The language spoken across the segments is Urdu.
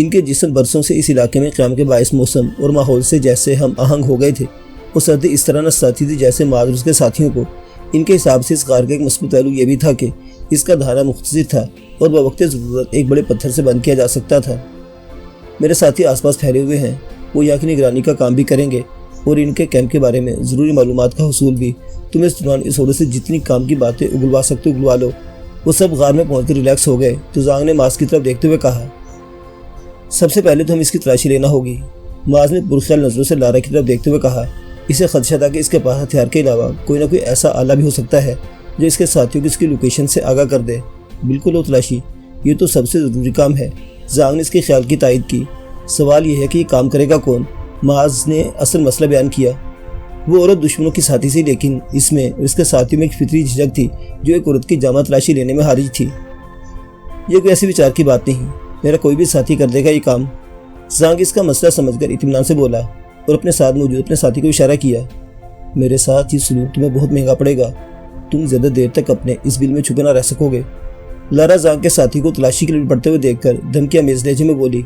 ان کے جسم برسوں سے اس علاقے میں قیام کے باعث موسم اور ماحول سے جیسے ہم آہنگ ہو گئے تھے، وہ سردی اس طرح نساتی تھی جیسے معاذ اور اس کے ساتھیوں کو۔ ان کے حساب سے اس غار کا ایک مثبت پہلو یہ بھی تھا کہ اس کا دھارا مختصر تھا اور بوقت ضرورت ایک بڑے پتھر سے بند کیا جا سکتا تھا۔ میرے ساتھی آس پاس پھیلے ہوئے ہیں، وہ یہاں کی نگرانی کا کام بھی کریں گے اور ان کے کیمپ کے بارے میں ضروری معلومات کا حصول بھی۔ تم اس دوران اس عورت سے جتنی کام کی باتیں اگلوا سکتے اگلوا لو۔ وہ سب غار میں پہنچ کر ریلیکس ہو گئے تو زانگ نے معاذ کی طرف دیکھتے ہوئے کہا، سب سے پہلے تو ہم اس کی تلاشی لینا ہوگی۔ معاذ نے پرخیال نظروں سے لارا کی طرف دیکھتے ہوئے کہا، اسے خدشہ تھا کہ اس کے پاس ہتھیار کے علاوہ کوئی نہ کوئی ایسا آلہ بھی ہو سکتا ہے جو اس کے ساتھیوں کو اس کی لوکیشن سے آگاہ کر دے۔ بالکل ہو تلاشی، یہ تو سب سے ضروری کام ہے۔ زانگ نے اس کے خیال کی تائید کی۔ سوال یہ ہے کہ یہ کام کرے گا کون؟ معاذ نے اصل مسئلہ بیان کیا۔ وہ عورت دشمنوں کی ساتھی تھی، لیکن اس میں اور اس کے ساتھیوں میں ایک فطری جھجک تھی جو ایک عورت کی جامع تلاشی لینے میں حارج تھی۔ یہ کوئی ایسی وچار کی بات نہیں، میرا کوئی بھی ساتھی کر دے گا یہ کام۔ زانگ اس کا مسئلہ سمجھ کر اطمینان سے بولا اور اپنے ساتھ موجود اپنے ساتھی کو اشارہ کیا، میرے ساتھ یہ سلوک تمہیں بہت مہنگا پڑے گا، تم زیادہ دیر تک اپنے اس بل میں چھپے نہ رہ سکو گے۔ لارا زانگ کے ساتھی کو تلاشی کے لیے پڑتے ہوئے دیکھ کر دھمکی آمیز لہجے میں بولی،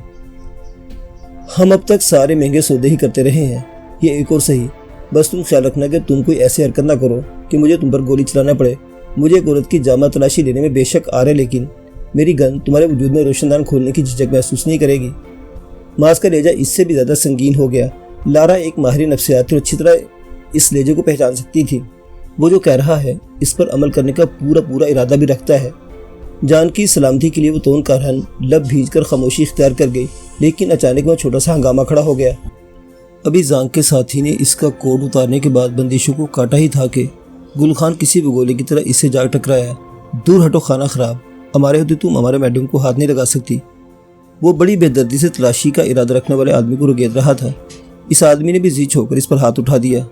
ہم اب تک سارے مہنگے سودے ہی کرتے رہے ہیں، یہ ایک اور صحیح، بس تم خیال رکھنا کہ تم کوئی ایسی حرکت نہ کرو کہ مجھے تم پر گولی چلانا پڑے۔ مجھے ایک عورت کی جامع تلاشی لینے میں بے شک آ رہے، لیکن میری گن تمہارے وجود میں روشن دان کھولنے کی جھجک محسوس نہیں کرے گی۔ معاذ کا لہجہ اس سے بھی زیادہ سنگین ہو گیا۔ لارا ایک ماہر نفسیات تھی اور اچھی طرح اس لہجے کو پہچان سکتی تھی۔ وہ جو کہہ رہا ہے اس پر عمل کرنے کا پورا ارادہ بھی رکھتا ہے۔ جان کی سلامتی کے لیے وہ تون کارہن لب بھیج کر خاموشی اختیار کر گئی، لیکن اچانک وہ چھوٹا سا ہنگامہ کھڑا ہو گیا۔ ابھی زانگ کے ساتھی نے اس کا کوٹ اتارنے کے بعد بندشوں کو کاٹا ہی تھا کہ گل خان کسی بگولے کی طرح اس سے جا ٹکرایا۔ دور ہٹو خانہ خراب، ہمارے ہوتے تم ہمارے میڈم کو ہاتھ نہیں لگا سکتی۔ وہ بڑی بے دردی سے تلاشی کا ارادہ رکھنے والے آدمی کو رگید رہا تھا۔ اس آدمی نے بھی زیچ ہو کر اس پر ہاتھ اٹھا دیا۔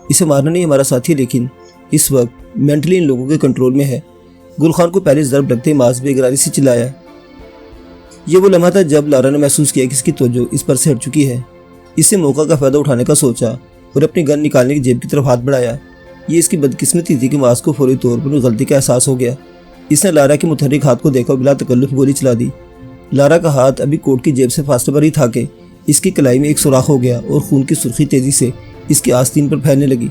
اسے مارنا نہیں ہمارا ساتھی، لیکن اس وقت مینٹلی ان لوگوں کے کنٹرول میں ہے۔ گل خان کو پہلے ضرب لگتے ہی معاذ بے قراری سے چلایا۔ یہ وہ لمحہ تھا جب لارا نے محسوس کیا کہ اس کی توجہ اس پر سے ہٹ چکی ہے۔ اس سے موقع کا فائدہ اٹھانے کا سوچا اور اپنی گن نکالنے کی جیب کی طرف ہاتھ بڑھایا۔ یہ اس کی بدقسمتی تھی کہ معاذ کو فوری طور پر غلطی کا احساس ہو گیا۔ اس نے لارا کے متحرک ہاتھ کو دیکھا اور بلا تکلف گولی چلا دی۔ لارا کا ہاتھ ابھی کوٹ کی جیب سے فاصلے پر ہی تھا کہ اس کی کلائی میں ایک سوراخ ہو گیا اور خون کی سرخی تیزی سے اس کی آستین پر پھیلنے لگی۔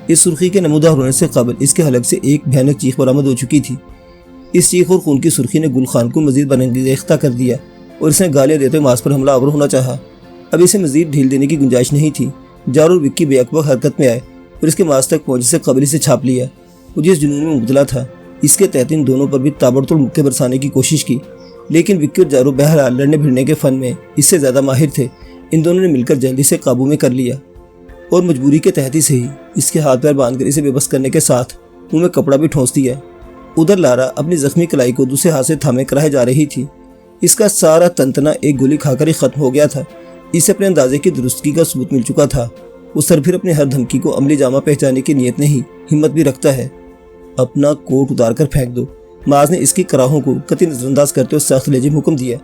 اس سرخی کے نمودار ہونے سے قبل اس کے حلق سے ایک بھیانک چیخ برآمد ہو چکی تھی۔ اس چیخ اور خون کی سرخی نے گل خان کو مزید برانگیختہ کر دیا اور اس نے گالیاں دیتے معاذ پر حملہ آور ہونا چاہا۔ اب اسے مزید ڈھیل دینے کی گنجائش نہیں تھی۔ جار اور وکی بے اقبق حرکت میں آئے اور اس کے معاذ تک پہنچنے سے قبل اسے چھاپ لیا۔ وہ جس جنون میں مبتلا تھا اس کے تحت ان دونوں پر بھی تابڑتوڑ مکے برسانے کی کوشش کی، لیکن وکی اور جارو بہرحال لڑنے بھیڑنے کے فن میں اس سے زیادہ ماہر تھے۔ ان دونوں نے مل کر جلدی سے قابو میں کر لیا اور مجبوری کے تحت ہی سے ہی اس کے ہاتھ پیر باندھ کر اسے بے بس کرنے کے ساتھ منہ میں کپڑا بھی ٹھونس دیا۔ ادھر لارا اپنی زخمی کلائی کو دوسرے ہاتھ سے تھامے کراہے جا رہی تھی۔ اس کا سارا تنتنا ایک گولی کھا کر ہی ختم ہو گیا تھا۔ اسے اپنے اندازے کی درستگی کا ثبوت مل چکا تھا۔ وہ سر پھر اپنے ہر دھمکی کو عملی جامہ پہچانے کی نیت نہیں، ہمت بھی رکھتا ہے۔ اپنا کوٹ اتار کر پھینک دو، معاذ نے اس کی کراہوں کو قطعی نظر انداز کرتے ہوئے سخت لہجے میں حکم دیا۔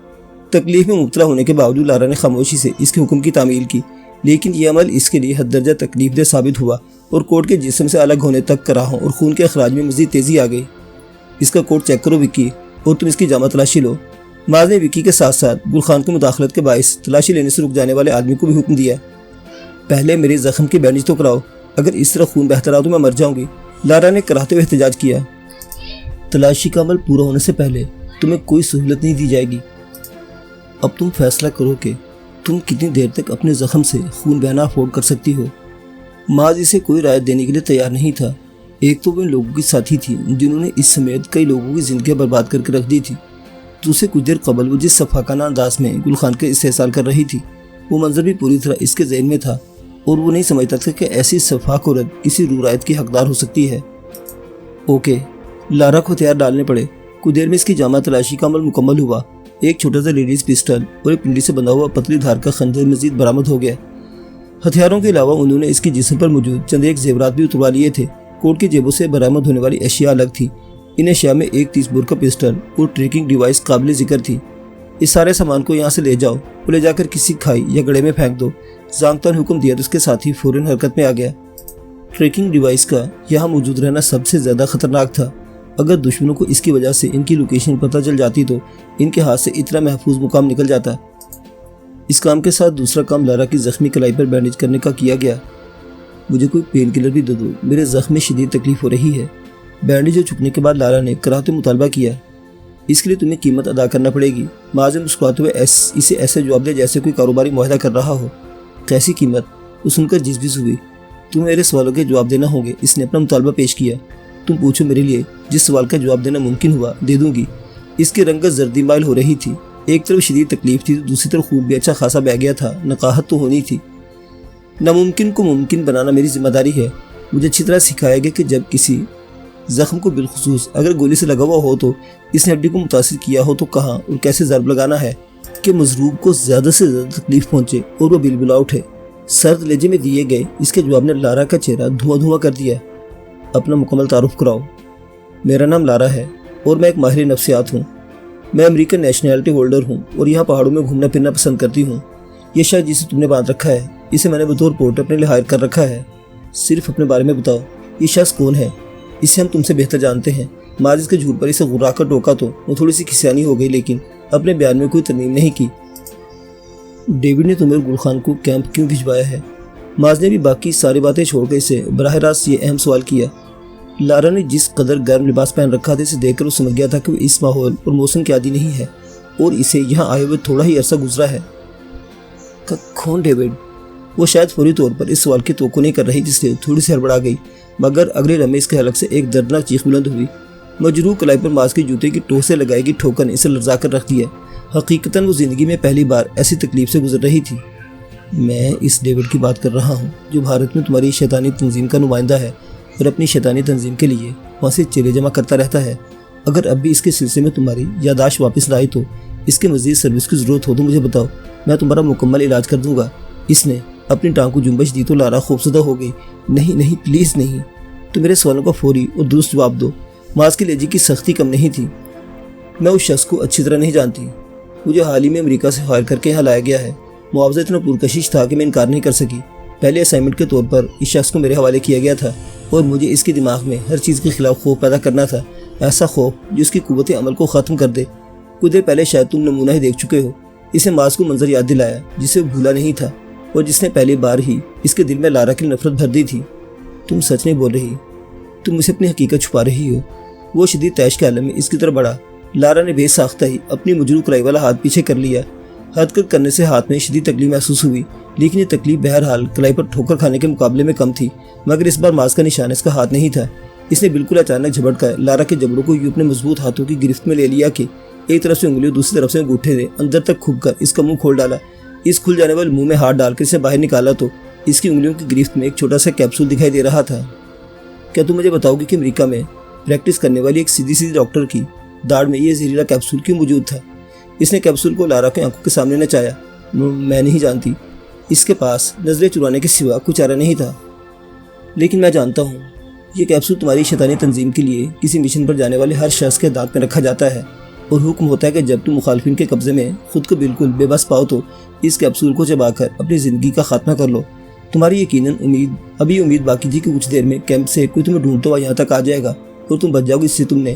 تکلیف میں مبتلا ہونے کے باوجود لارا نے خاموشی سے اس کے حکم کی تعمیل کی، لیکن یہ عمل اس کے لیے حد درجہ تکلیف دہ ثابت ہوا اور کوٹ کے جسم سے الگ ہونے تک کراہوں اور خون کے اخراج میں مزید تیزی آ گئی۔ اس کا کوٹ چیک کرو وکی، اور تم اس کی جامع تلاشی لو۔ معاذ نے وکی کے ساتھ ساتھ گل خان کی مداخلت کے باعث تلاشی لینے سے رک جانے والے آدمی کو بھی حکم دیا، پہلے میرے زخم کی بینڈیج تو کراؤ، اگر اس طرح خون بہتا رہا تو میں مر جاؤں گی۔ لارا نے کراہتے ہوئے احتجاج کیا۔ تلاشی کا عمل پورا ہونے سے پہلے تمہیں کوئی سہولت نہیں دی جائے گی۔ اب تم فیصلہ کرو کہ تم کتنی دیر تک اپنے زخم سے خون بہنا افورڈ کر سکتی ہو۔ معاذ اسے کوئی رائے دینے کے لیے تیار نہیں تھا۔ ایک تو وہ ان لوگوں کی ساتھی تھی جنہوں نے اس سمیت کئی لوگوں کی زندگیاں برباد کر کے رکھ دی تھی۔ دوسرے کچھ دیر قبل وہ جس صفاقانہ انداز میں گل خان کے استحصال کر رہی تھی، وہ منظر بھی پوری طرح اس کے ذہن میں تھا اور وہ نہیں سمجھتا تھا کہ ایسی شفاق عورت کسی رورایت کی حقدار ہو سکتی ہے۔ اوکے، لارا کو ہتھیار ڈالنے پڑے۔ کچھ دیر میں اس کی جامع تلاشی کا عمل مکمل ہوا۔ ایک چھوٹا سا لیڈیز پسٹل اور ایک پنڈی سے بندھا ہوا پتلی دھار کا خنجر مزید برآمد ہو گیا۔ ہتھیاروں کے علاوہ انہوں نے اس کی جسم پر موجود چند ایک زیورات بھی اتروا لیے تھے۔ کوٹ کی جیبوں سے برآمد ہونے والی اشیاء الگ تھی۔ ان اشیاء میں ایک 30 بور کا پسٹل اور ٹریکنگ ڈیوائس قابل ذکر تھی۔ اس سارے سامان کو یہاں سے لے جاؤ اور لے جا کر کسی کھائی یا گڑھے میں پھینک دو۔ زانگتا نے حکم دیا تو اس کے ساتھی فوراً حرکت میں آ گیا۔ ٹریکنگ ڈیوائس کا یہاں موجود رہنا سب سے زیادہ خطرناک تھا۔ اگر دشمنوں کو اس کی وجہ سے ان کی لوکیشن پتہ چل جاتی تو ان کے ہاتھ سے اتنا محفوظ مقام نکل جاتا۔ اس کام کے ساتھ دوسرا کام لارا کی زخمی کلائی پر بینڈیج کرنے کا کیا گیا۔ مجھے کوئی پین کلر بھی دے دو، میرے زخم میں شدید تکلیف ہو رہی ہے۔ بینڈیج ہو چکنے کے بعد لارا نے کراہتے مطالبہ کیا۔ اس کے لیے تمہیں قیمت ادا کرنا پڑے گی۔ ماض نے مسکراتے ہوئے اسے ایسے جواب دیا جیسے کوئی کاروباری معاہدہ کر رہا ہو۔ کیسی قیمت؟ وہ سن کر جھجک ہوئی۔ تمہیں میرے سوالوں کے جواب دینا ہوں گے۔ اس نے اپنا مطالبہ پیش کیا۔ تم پوچھو، میرے لیے جس سوال کا جواب دینا ممکن ہوا دے دوں گی۔ اس کی رنگت زردی مائل ہو رہی تھی۔ ایک طرف شدید تکلیف تھی تو دوسری طرف خون بھی اچھا خاصا بہہ گیا تھا۔ نقاہت تو ہونی تھی۔ ناممکن کو ممکن بنانا میری ذمہ داری ہے۔ مجھے اچھی طرح سکھایا گیا کہ جب کسی زخم کو بالخصوص اگر گولی سے لگا ہوا ہو تو اس نے ہڈی کو متاثر کیا ہو تو کہاں اور کیسے ضرب لگانا ہے کہ مضروب کو زیادہ سے زیادہ تکلیف پہنچے اور وہ بلبلا اٹھے۔ سرد لہجے میں دیے گئے اس کے جواب نے لارا کا چہرہ دھواں دھواں کر دیا۔ اپنا مکمل تعارف کراؤ۔ میرا نام لارا ہے اور میں ایک ماہر نفسیات ہوں۔ میں امریکن نیشنلٹی ہولڈر ہوں اور یہاں پہاڑوں میں گھومنا پھرنا پسند کرتی ہوں۔ یہ شخص جسے تم نے باندھ رکھا ہے اسے میں نے بطور پورٹر اپنے لیے ہائر کر رکھا ہے۔ صرف اپنے بارے میں بتاؤ، یہ شخص کون ہے؟ اسے ہم تم سے بہتر جانتے ہیں۔ ماجد کے جھوٹ پر اسے غرا کر ٹوکا تو وہ تھوڑی سی کھسیانی ہو گئی لیکن اپنے بیان میں کوئی ترمیم نہیں کی۔ ڈیوڈ نے تمہیں گل خان کو کیمپ کیوں بھجوایا ہے؟ ماز نے بھی باقی ساری باتیں چھوڑ کر اسے براہ راست یہ اہم سوال کیا۔ لارا نے جس قدر گرم لباس پہن رکھا تھا اسے دیکھ کر وہ سمجھ گیا تھا کہ وہ اس ماحول اور موسم کے عادی نہیں ہے اور اسے یہاں آئے ہوئے تھوڑا ہی عرصہ گزرا ہے۔ کون ڈیوڈ؟ وہ شاید فوری طور پر اس سوال کی توقع نہیں کر رہی جس سے تھوڑی سی ہڑبڑا گئی، مگر اگلے لمحے اس کے حلق سے ایک دردناک چیخ بلند ہوئی۔ مجروح کلائی پر ماز کے جوتے کی ٹوہ سے لگائے گی ٹھوکر نے اسے لرزا کر رکھ دیا۔ حقیقتاً وہ زندگی میں پہلی بار ایسی تکلیف سے گزر رہی تھی۔ میں اس ڈیوڈ کی بات کر رہا ہوں جو بھارت میں تمہاری شیطانی تنظیم کا نمائندہ ہے اور اپنی شیطانی تنظیم کے لیے وہاں سے چیلے جمع کرتا رہتا ہے۔ اگر اب بھی اس کے سلسلے میں تمہاری یادداشت واپس نہ آئی تو اس کے مزید سروس کی ضرورت ہو تو مجھے بتاؤ، میں تمہارا مکمل علاج کر دوں گا۔ اس نے اپنی ٹانگ کو جنبش دی تو لارا خوفزدہ ہو گئی۔ نہیں نہیں، پلیز نہیں، تو میرے سوالوں کا فوری اور درست جواب دو۔ ماز کی لہجے کی سختی کم نہیں تھی۔ میں اس شخص کو اچھی طرح نہیں جانتی۔ مجھے حال ہی میں امریکہ سے ہائر کر کے یہاں لایا گیا ہے۔ معاوضہ اتنا پرکشش تھا کہ میں انکار نہیں کر سکی۔ پہلے اسائنمنٹ کے طور پر اس شخص کو میرے حوالے کیا گیا تھا اور مجھے اس کے دماغ میں ہر چیز کے خلاف خوف پیدا کرنا تھا، ایسا خوف جو اس کی قوت عمل کو ختم کر دے۔ کچھ دیر پہلے شاید تم نمونہ ہی دیکھ چکے ہو۔ اسے ماز کو منظر یاد دلایا جسے بھولا نہیں تھا اور جس نے پہلی بار ہی اس کے دل میں لارا کی نفرت بھر دی تھی۔ تم سچ نہیں بول رہی، تم اسے اپنی حقیقت چھپا رہی ہو۔ وہ شدید تیش کے عالم میں اس کی طرف بڑھا۔ لارا نے بے ساختہ ہی اپنی مجروح کلائی والا ہاتھ پیچھے کر لیا۔ حرکت کرنے سے ہاتھ میں شدید تکلیف محسوس ہوئی لیکن یہ تکلیف بہرحال کلائی پر ٹھوکر کھانے کے مقابلے میں کم تھی، مگر اس بار ماز کا نشان اس کا ہاتھ نہیں تھا۔ اس نے بالکل اچانک جھپٹ کر لارا کے جبڑوں کو یوں اپنے مضبوط ہاتھوں کی گرفت میں لے لیا کہ ایک طرف سے انگلیوں دوسری طرف سے انگوٹھے نے اندر تک کھب کر اس کا منہ کھول ڈالا۔ اس کھل جانے والے منہ میں ہاتھ ڈال کر اسے باہر نکالا تو اس کی انگلیوں کی گرفت میں ایک چھوٹا سا کیپسول دکھائی دے رہا تھا۔ کیا تم مجھے بتاؤ گی کہ امریکہ میں پریکٹس کرنے والی ایک سیدھی ڈاکٹر کی داڑھ میں یہ زہریلا کیپسول کیوں موجود تھا؟ اس نے کیپسول کو لارا کی آنکھوں کے سامنے نچایا۔ میں نہیں جانتی۔ اس کے پاس نظریں چرانے کے سوا کچھ چارہ نہیں تھا۔ لیکن میں جانتا ہوں، یہ کیپسول تمہاری شیطانی تنظیم کے لیے کسی مشن پر جانے والے ہر شخص کے دانت میں رکھا جاتا ہے اور حکم ہوتا ہے کہ جب تم مخالفین کے قبضے میں خود کو بالکل بے بس پاؤ تو اس کیپسول کو چبا کر اپنی زندگی کا خاتمہ کر لو۔ تمہاری یقیناً امید باقی تھی کہ کچھ دیر میں کیمپ سے کوئی تمہیں ڈھونڈتا ہوا یہاں تک آ جائے گا اور تم بچ جاؤ گی۔ اس سے تم نے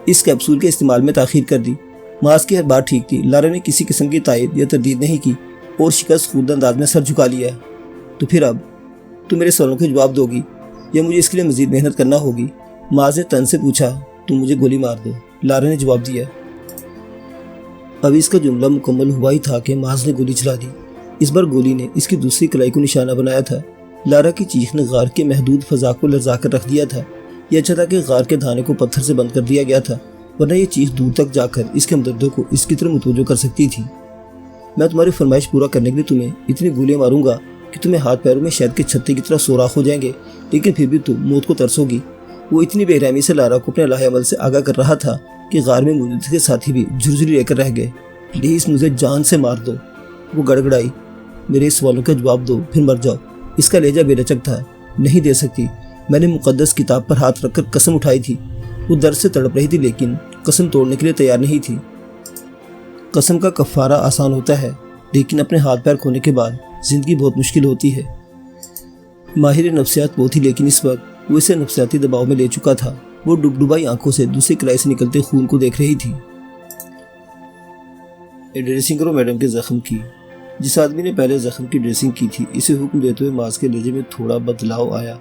اس کیپسول کے استعمال میں تاخیر کر دی۔ ماز کی ہر بات ٹھیک تھی۔ لارا نے کسی قسم کی تائید یا تردید نہیں کی اور شکست خوردہ انداز میں سر جھکا لیا۔ تو پھر اب تم میرے سوالوں کے جواب دو گی یا مجھے اس کے لیے مزید محنت کرنا ہوگی؟ ماز نے تن سے پوچھا۔ تم مجھے گولی مار دو، لارا نے جواب دیا۔ اب اس کا جملہ مکمل ہوا ہی تھا کہ ماز نے گولی چلا دی۔ اس بار گولی نے اس کی دوسری کلائی کو نشانہ بنایا تھا۔ لارا کی چیخ نے غار کے محدود فضا کو لرزا کر رکھ دیا تھا۔ یہ اچھا تھا کہ غار کے دھانے کو پتھر سے بند کر دیا گیا تھا، ورنہ یہ چیخ دور تک جا کر اس کے ہمدردوں کو اس کی طرف متوجہ کر سکتی تھی۔ میں تمہاری فرمائش پورا کرنے کے لیے تمہیں اتنی گولیاں ماروں گا کہ تمہیں ہاتھ پیروں میں شہد کے چھتے کی طرح سوراخ ہو جائیں گے، لیکن پھر بھی تم موت کو ترسو گی۔ وہ اتنی بے رحمی سے لارا کو اپنے لاہ عمل سے آگاہ کر رہا تھا کہ غار میں موجود کے ساتھی بھی جھرجھری لے کر رہ گئے۔ پلیز مجھے جان سے مار دو، وہ گڑگڑائی۔ میرے سوالوں کا جواب دو پھر مر جاؤ۔ اس کا لہجہ بے رچک تھا۔ نہیں دے سکتی۔ میں نے مقدس کتاب پر ہاتھ رکھ کر قسم اٹھائی تھی۔ وہ درد سے تڑپ رہی تھی لیکن قسم توڑنے کے لیے تیار نہیں تھی۔ قسم کا کفارہ آسان ہوتا ہے لیکن اپنے ہاتھ پیر کھونے کے بعد زندگی بہت مشکل ہوتی ہے۔ ماہر نفسیات وہ تھی لیکن اس وقت وہ اسے نفسیاتی دباؤ میں لے چکا تھا۔ وہ ڈبڈبائی آنکھوں سے دوسری کلائی سے نکلتے خون کو دیکھ رہی تھی۔ ڈریسنگ کرو میڈم کے زخم کی، جس آدمی نے پہلے زخم کی ڈریسنگ کی تھی اسے حکم دیتے ہوئے ماس کے لہجے میں تھوڑا بدلاؤ آیا۔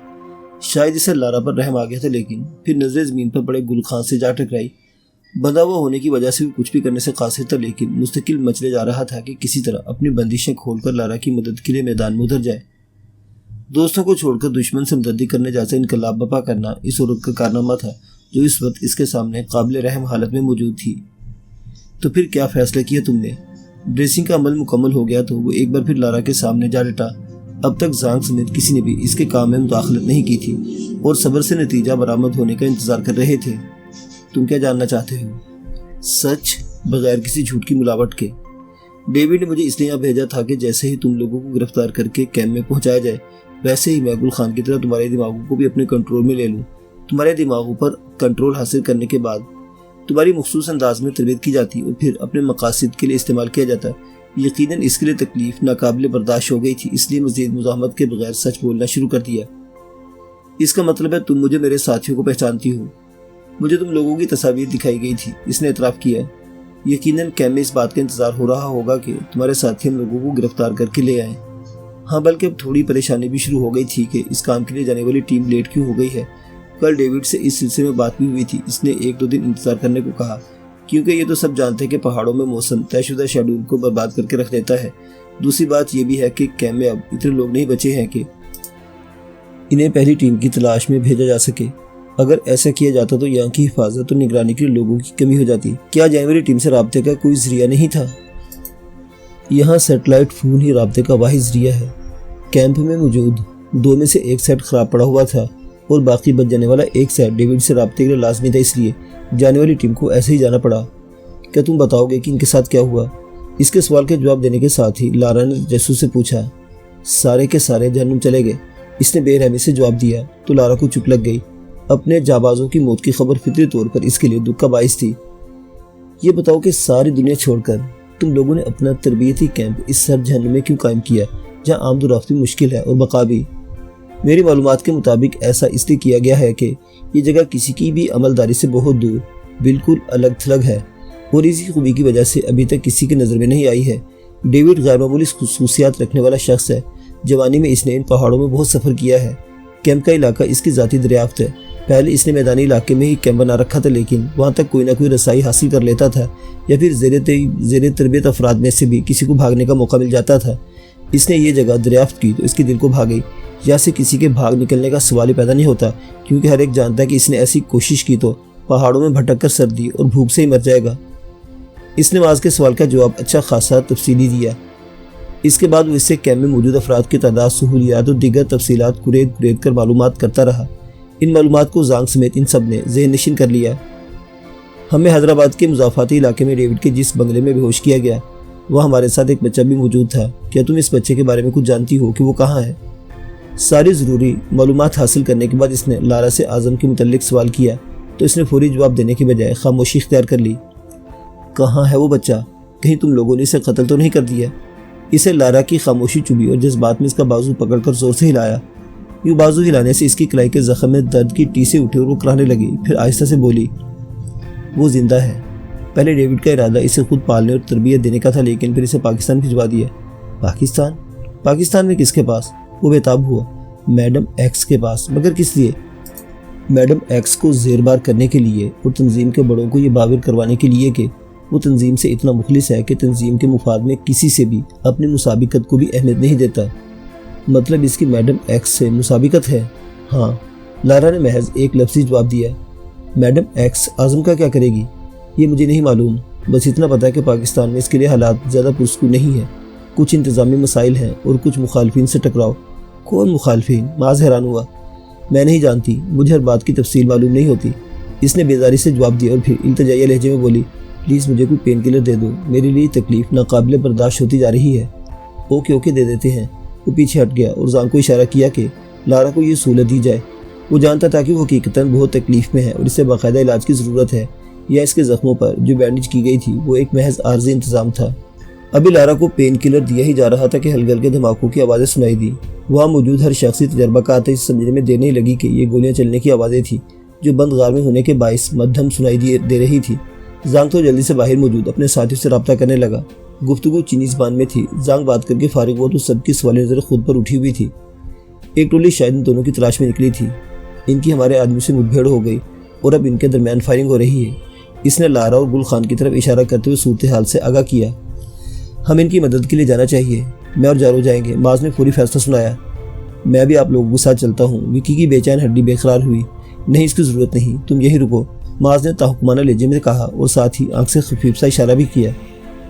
شاید اسے لارا پر رحم آ گیا تھا، لیکن پھر نظریں زمین پر بڑے گل خان سے جا ٹکرائی۔ بندھا ہوا ہونے کی وجہ سے وہ کچھ بھی کرنے سے قاصر تھا، لیکن مستقل مچلے جا رہا تھا کہ کسی طرح اپنی بندشیں کھول کر لارا کی مدد کے لیے میدان میں اتر جائے۔ دوستوں کو چھوڑ کر دشمن سے ہمدردی کرنے جیسا انقلاب برپا کرنا اس عورت کا کارنامہ تھا جو اس وقت اس کے سامنے قابل رحم حالت میں موجود تھی۔ تو پھر کیا فیصلہ کیا تم نے؟ ڈریسنگ کا عمل مکمل ہو گیا تو وہ ایک بار پھر لارا کے سامنے جا ڈٹا۔ اب تک زانگ سمیت کسی نے بھی اس کے کام میں مداخلت نہیں کی تھی اور صبر سے نتیجہ برآمد ہونے کا انتظار کر رہے تھے۔ تم کیا جاننا چاہتے ہو؟ سچ، بغیر کسی جھوٹ کی ملاوٹ کے۔ ڈیوڈ نے مجھے اس لیے یہاں بھیجا تھا کہ جیسے ہی تم لوگوں کو گرفتار کر کے کیمپ میں پہنچایا جائے ویسے ہی میں گل خان کی طرح تمہارے دماغوں کو بھی اپنے کنٹرول میں لے لوں۔ تمہارے دماغوں پر کنٹرول حاصل کرنے کے بعد تمہاری مخصوص انداز میں تربیت کی جاتی اور پھر اپنے مقاصد کے لیے استعمال کیا جاتا۔ یقیناً اس کے لیے تکلیف ناقابل برداشت ہو گئی تھی، اس لیے مزید مزاحمت کے بغیر سچ بولنا شروع کر دیا۔ اس کا مطلب ہے تم مجھے میرے ساتھیوں کو پہچانتی ہو؟ مجھے تم لوگوں کی تصاویر دکھائی گئی تھی، اس نے اعتراف کیا۔ یقیناً کیمپ میں اس بات کا انتظار ہو رہا ہوگا کہ تمہارے ساتھی ہم لوگوں کو گرفتار کر کے لے آئیں۔ ہاں، بلکہ اب تھوڑی پریشانی بھی شروع ہو گئی تھی کہ اس کام کے لیے جانے والی ٹیم لیٹ کیوں ہو گئی ہے۔ کل ڈیوڈ سے اس سلسلے میں بات بھی ہوئی تھی، اس نے 1-2 دن انتظار کرنے کو کہا، کیونکہ یہ تو سب جانتے ہیں کہ پہاڑوں میں موسم طے شدہ شیڈول کو برباد کر کے رکھ دیتا ہے۔ دوسری بات یہ بھی ہے کہ کیمپ میں اب اتنے لوگ نہیں بچے ہیں کہ انہیں پہلی ٹیم کی تلاش میں بھیجا جا سکے۔ اگر ایسا کیا جاتا تو یہاں کی حفاظت اور نگرانی کے لوگوں کی کمی ہو جاتی۔ کیا جانے والی ٹیم سے رابطے کا کوئی ذریعہ نہیں تھا؟ یہاں سیٹلائٹ فون ہی رابطے کا واحد ذریعہ ہے۔ کیمپ میں موجود 2 میں سے 1 سیٹ خراب پڑا ہوا تھا اور باقی بچ جانے والا 1 سیٹ ڈیوڈ سے رابطے کے لیے لازمی تھا، اس لیے جانے والی ٹیم کو ایسے ہی جانا پڑا۔ کیا تم بتاؤ گے کہ ان کے ساتھ کیا ہوا؟ اس کے سوال کے جواب دینے کے ساتھ ہی لارا نے جیسو سے پوچھا۔ سارے کے سارے جہنم چلے گئے، اس نے بے رحمی سے جواب دیا تو لارا کو چپ لگ گئی۔ اپنے جابازوں کی موت کی خبر فطری طور پر اس کے لیے دکھ کا باعث تھی۔ یہ بتاؤ کہ ساری دنیا چھوڑ کر تم لوگوں نے اپنا تربیتی کیمپ اس سر جہنم میں کیوں قائم کیا جہاں آمد و رفت بھی مشکل ہے اور بقا بھی؟ میری معلومات کے مطابق ایسا اس لیے کیا گیا ہے کہ یہ جگہ کسی کی بھی عملداری سے بہت دور بالکل الگ تھلگ ہے اور اسی خوبی کی وجہ سے ابھی تک کسی کی نظر میں نہیں آئی ہے۔ ڈیوڈ غیر معمولی خصوصیات رکھنے والا شخص ہے۔ جوانی میں اس نے ان پہاڑوں میں بہت سفر کیا ہے۔ کیمپ کا علاقہ اس کی ذاتی دریافت ہے۔ پہلے اس نے میدانی علاقے میں ہی کیمپ بنا رکھا تھا، لیکن وہاں تک کوئی نہ کوئی رسائی حاصل کر لیتا تھا یا پھر زیر تربیت افراد میں سے بھی کسی کو بھاگنے کا موقع مل جاتا تھا۔ اس نے یہ جگہ دریافت کی تو اس کے دل کو بھا گئی۔ یہاں سے کسی کے بھاگ نکلنے کا سوال ہی پیدا نہیں ہوتا، کیونکہ ہر ایک جانتا ہے کہ اس نے ایسی کوشش کی تو پہاڑوں میں بھٹک کر سردی اور بھوک سے ہی مر جائے گا۔ اس نے معاذ کے سوال کا جواب اچھا خاصا تفصیلی دیا۔ اس کے بعد وہ اس سے کیمپ میں موجود افراد کی تعداد، سہولیات اور دیگر تفصیلات کریت کر معلومات کرتا رہا۔ ان معلومات کو زانگ سمیت ان سب نے ذہن نشین کر لیا۔ ہمیں حیدرآباد کے مضافاتی علاقے میں ڈیوڈ کے جس بنگلے میں بے ہوش کیا گیا وہ ہمارے ساتھ ایک بچہ بھی موجود تھا۔ کیا تم اس بچے کے بارے میں کچھ جانتی ہو کہ وہ کہاں ہے؟ ساری ضروری معلومات حاصل کرنے کے بعد اس نے لارا سے اعظم کے متعلق سوال کیا تو اس نے فوری جواب دینے کے بجائے خاموشی اختیار کر لی۔ کہاں ہے وہ بچہ؟ کہیں تم لوگوں نے اسے قتل تو نہیں کر دیا؟ اسے لارا کی خاموشی چبھی اور جذبات میں اس کا بازو پکڑ کر زور سے ہلایا۔ یوں بازو ہلانے سے اس کی کلائی کے زخم میں درد کی ٹیسیں اٹھے اور وہ کرانے لگی۔ پھر آہستہ سے بولی، وہ زندہ ہے۔ پہلے ڈیوڈ کا ارادہ اسے خود پالنے اور تربیت دینے کا تھا، لیکن پھر اسے پاکستان بھجوا دیا۔ پاکستان میں کس کے پاس؟ وہ بےتاب ہوا۔ میڈم ایکس کے پاس۔ مگر کس لیے؟ میڈم ایکس کو زیر بار کرنے کے لیے اور تنظیم کے بڑوں کو یہ باور کروانے کے لیے کہ وہ تنظیم سے اتنا مخلص ہے کہ تنظیم کے مفاد میں کسی سے بھی اپنی مسابقت کو بھی اہمیت نہیں دیتا۔ مطلب اس کی میڈم ایکس سے مسابقت ہے؟ ہاں، لارا نے محض ایک لفظی جواب دیا۔ میڈم ایکس اعظم کا کیا کرے گی؟ یہ مجھے نہیں معلوم، بس اتنا پتا ہے کہ پاکستان میں اس کے لیے حالات زیادہ پرسکون نہیں ہیں۔ کچھ انتظامی مسائل ہیں اور کچھ مخالفین سے ٹکراؤ۔ کون مخالفین؟ معاذ حیران ہوا۔ میں نہیں جانتی، مجھے ہر بات کی تفصیل معلوم نہیں ہوتی، اس نے بیزاری سے جواب دیا اور پھر التجائیہ لہجے میں بولی، پلیز مجھے کوئی پین کلر دے دو، میرے لیے تکلیف ناقابل برداشت ہوتی جا رہی ہے۔ اوکے دے دیتے ہیں۔ وہ پیچھے ہٹ گیا اور زانگ کو اشارہ کیا کہ لارا کو یہ سہولت دی جائے۔ وہ جانتا تھا کہ وہ حقیقتاً بہت تکلیف میں ہے اور اسے باقاعدہ علاج کی ضرورت ہے، یا اس کے زخموں پر جو بینڈیج کی گئی تھی وہ ایک محض عارضی انتظام تھا۔ ابھی لارا کو پین کلر دیا ہی جا رہا تھا کہ ہلکے دھماکوں کی آوازیں سنائی دی۔ وہاں موجود ہر شخصی تجربہ کار تھا، اس سمجھنے میں دیر نہیں لگی کہ یہ گولیاں چلنے کی آوازیں تھیں جو بند غار میں ہونے کے باعث مدھم سنائی دے رہی تھی۔ زانگ تو جلدی سے باہر موجود اپنے ساتھیوں سے رابطہ کرنے لگا۔ گفتگو چینی زبان میں تھی۔ زانگ بات کر کے فارغ ہوا تو سب کی سوالی نظر خود پر اٹھی ہوئی تھی۔ ایک ٹولی شاید ان دونوں کی تلاش میں نکلی تھی۔ ان کی ہمارے آدمی سے مٹ بھیڑ ہو گئی اور اب ان کے درمیان فائرنگ ہو رہی ہے۔ اس نے لارا اور گل خان کی طرف اشارہ کرتے ہوئے صورتحال سے آگاہ کیا۔ ہم ان کی مدد کے لیے جانا چاہیے، میں اور جارو جائیں گے۔ معاذ نے فوری فیصلہ سنایا۔ میں بھی آپ لوگوں کے ساتھ چلتا ہوں۔ وکی کی بے چین ہڈی بے قرار ہوئی۔ نہیں، اس کی ضرورت نہیں، تم یہیں رکو، معاذ نے تحکمانہ لہجے میں کہا اور ساتھ ہی آنکھ سے خفیف سا اشارہ بھی کیا۔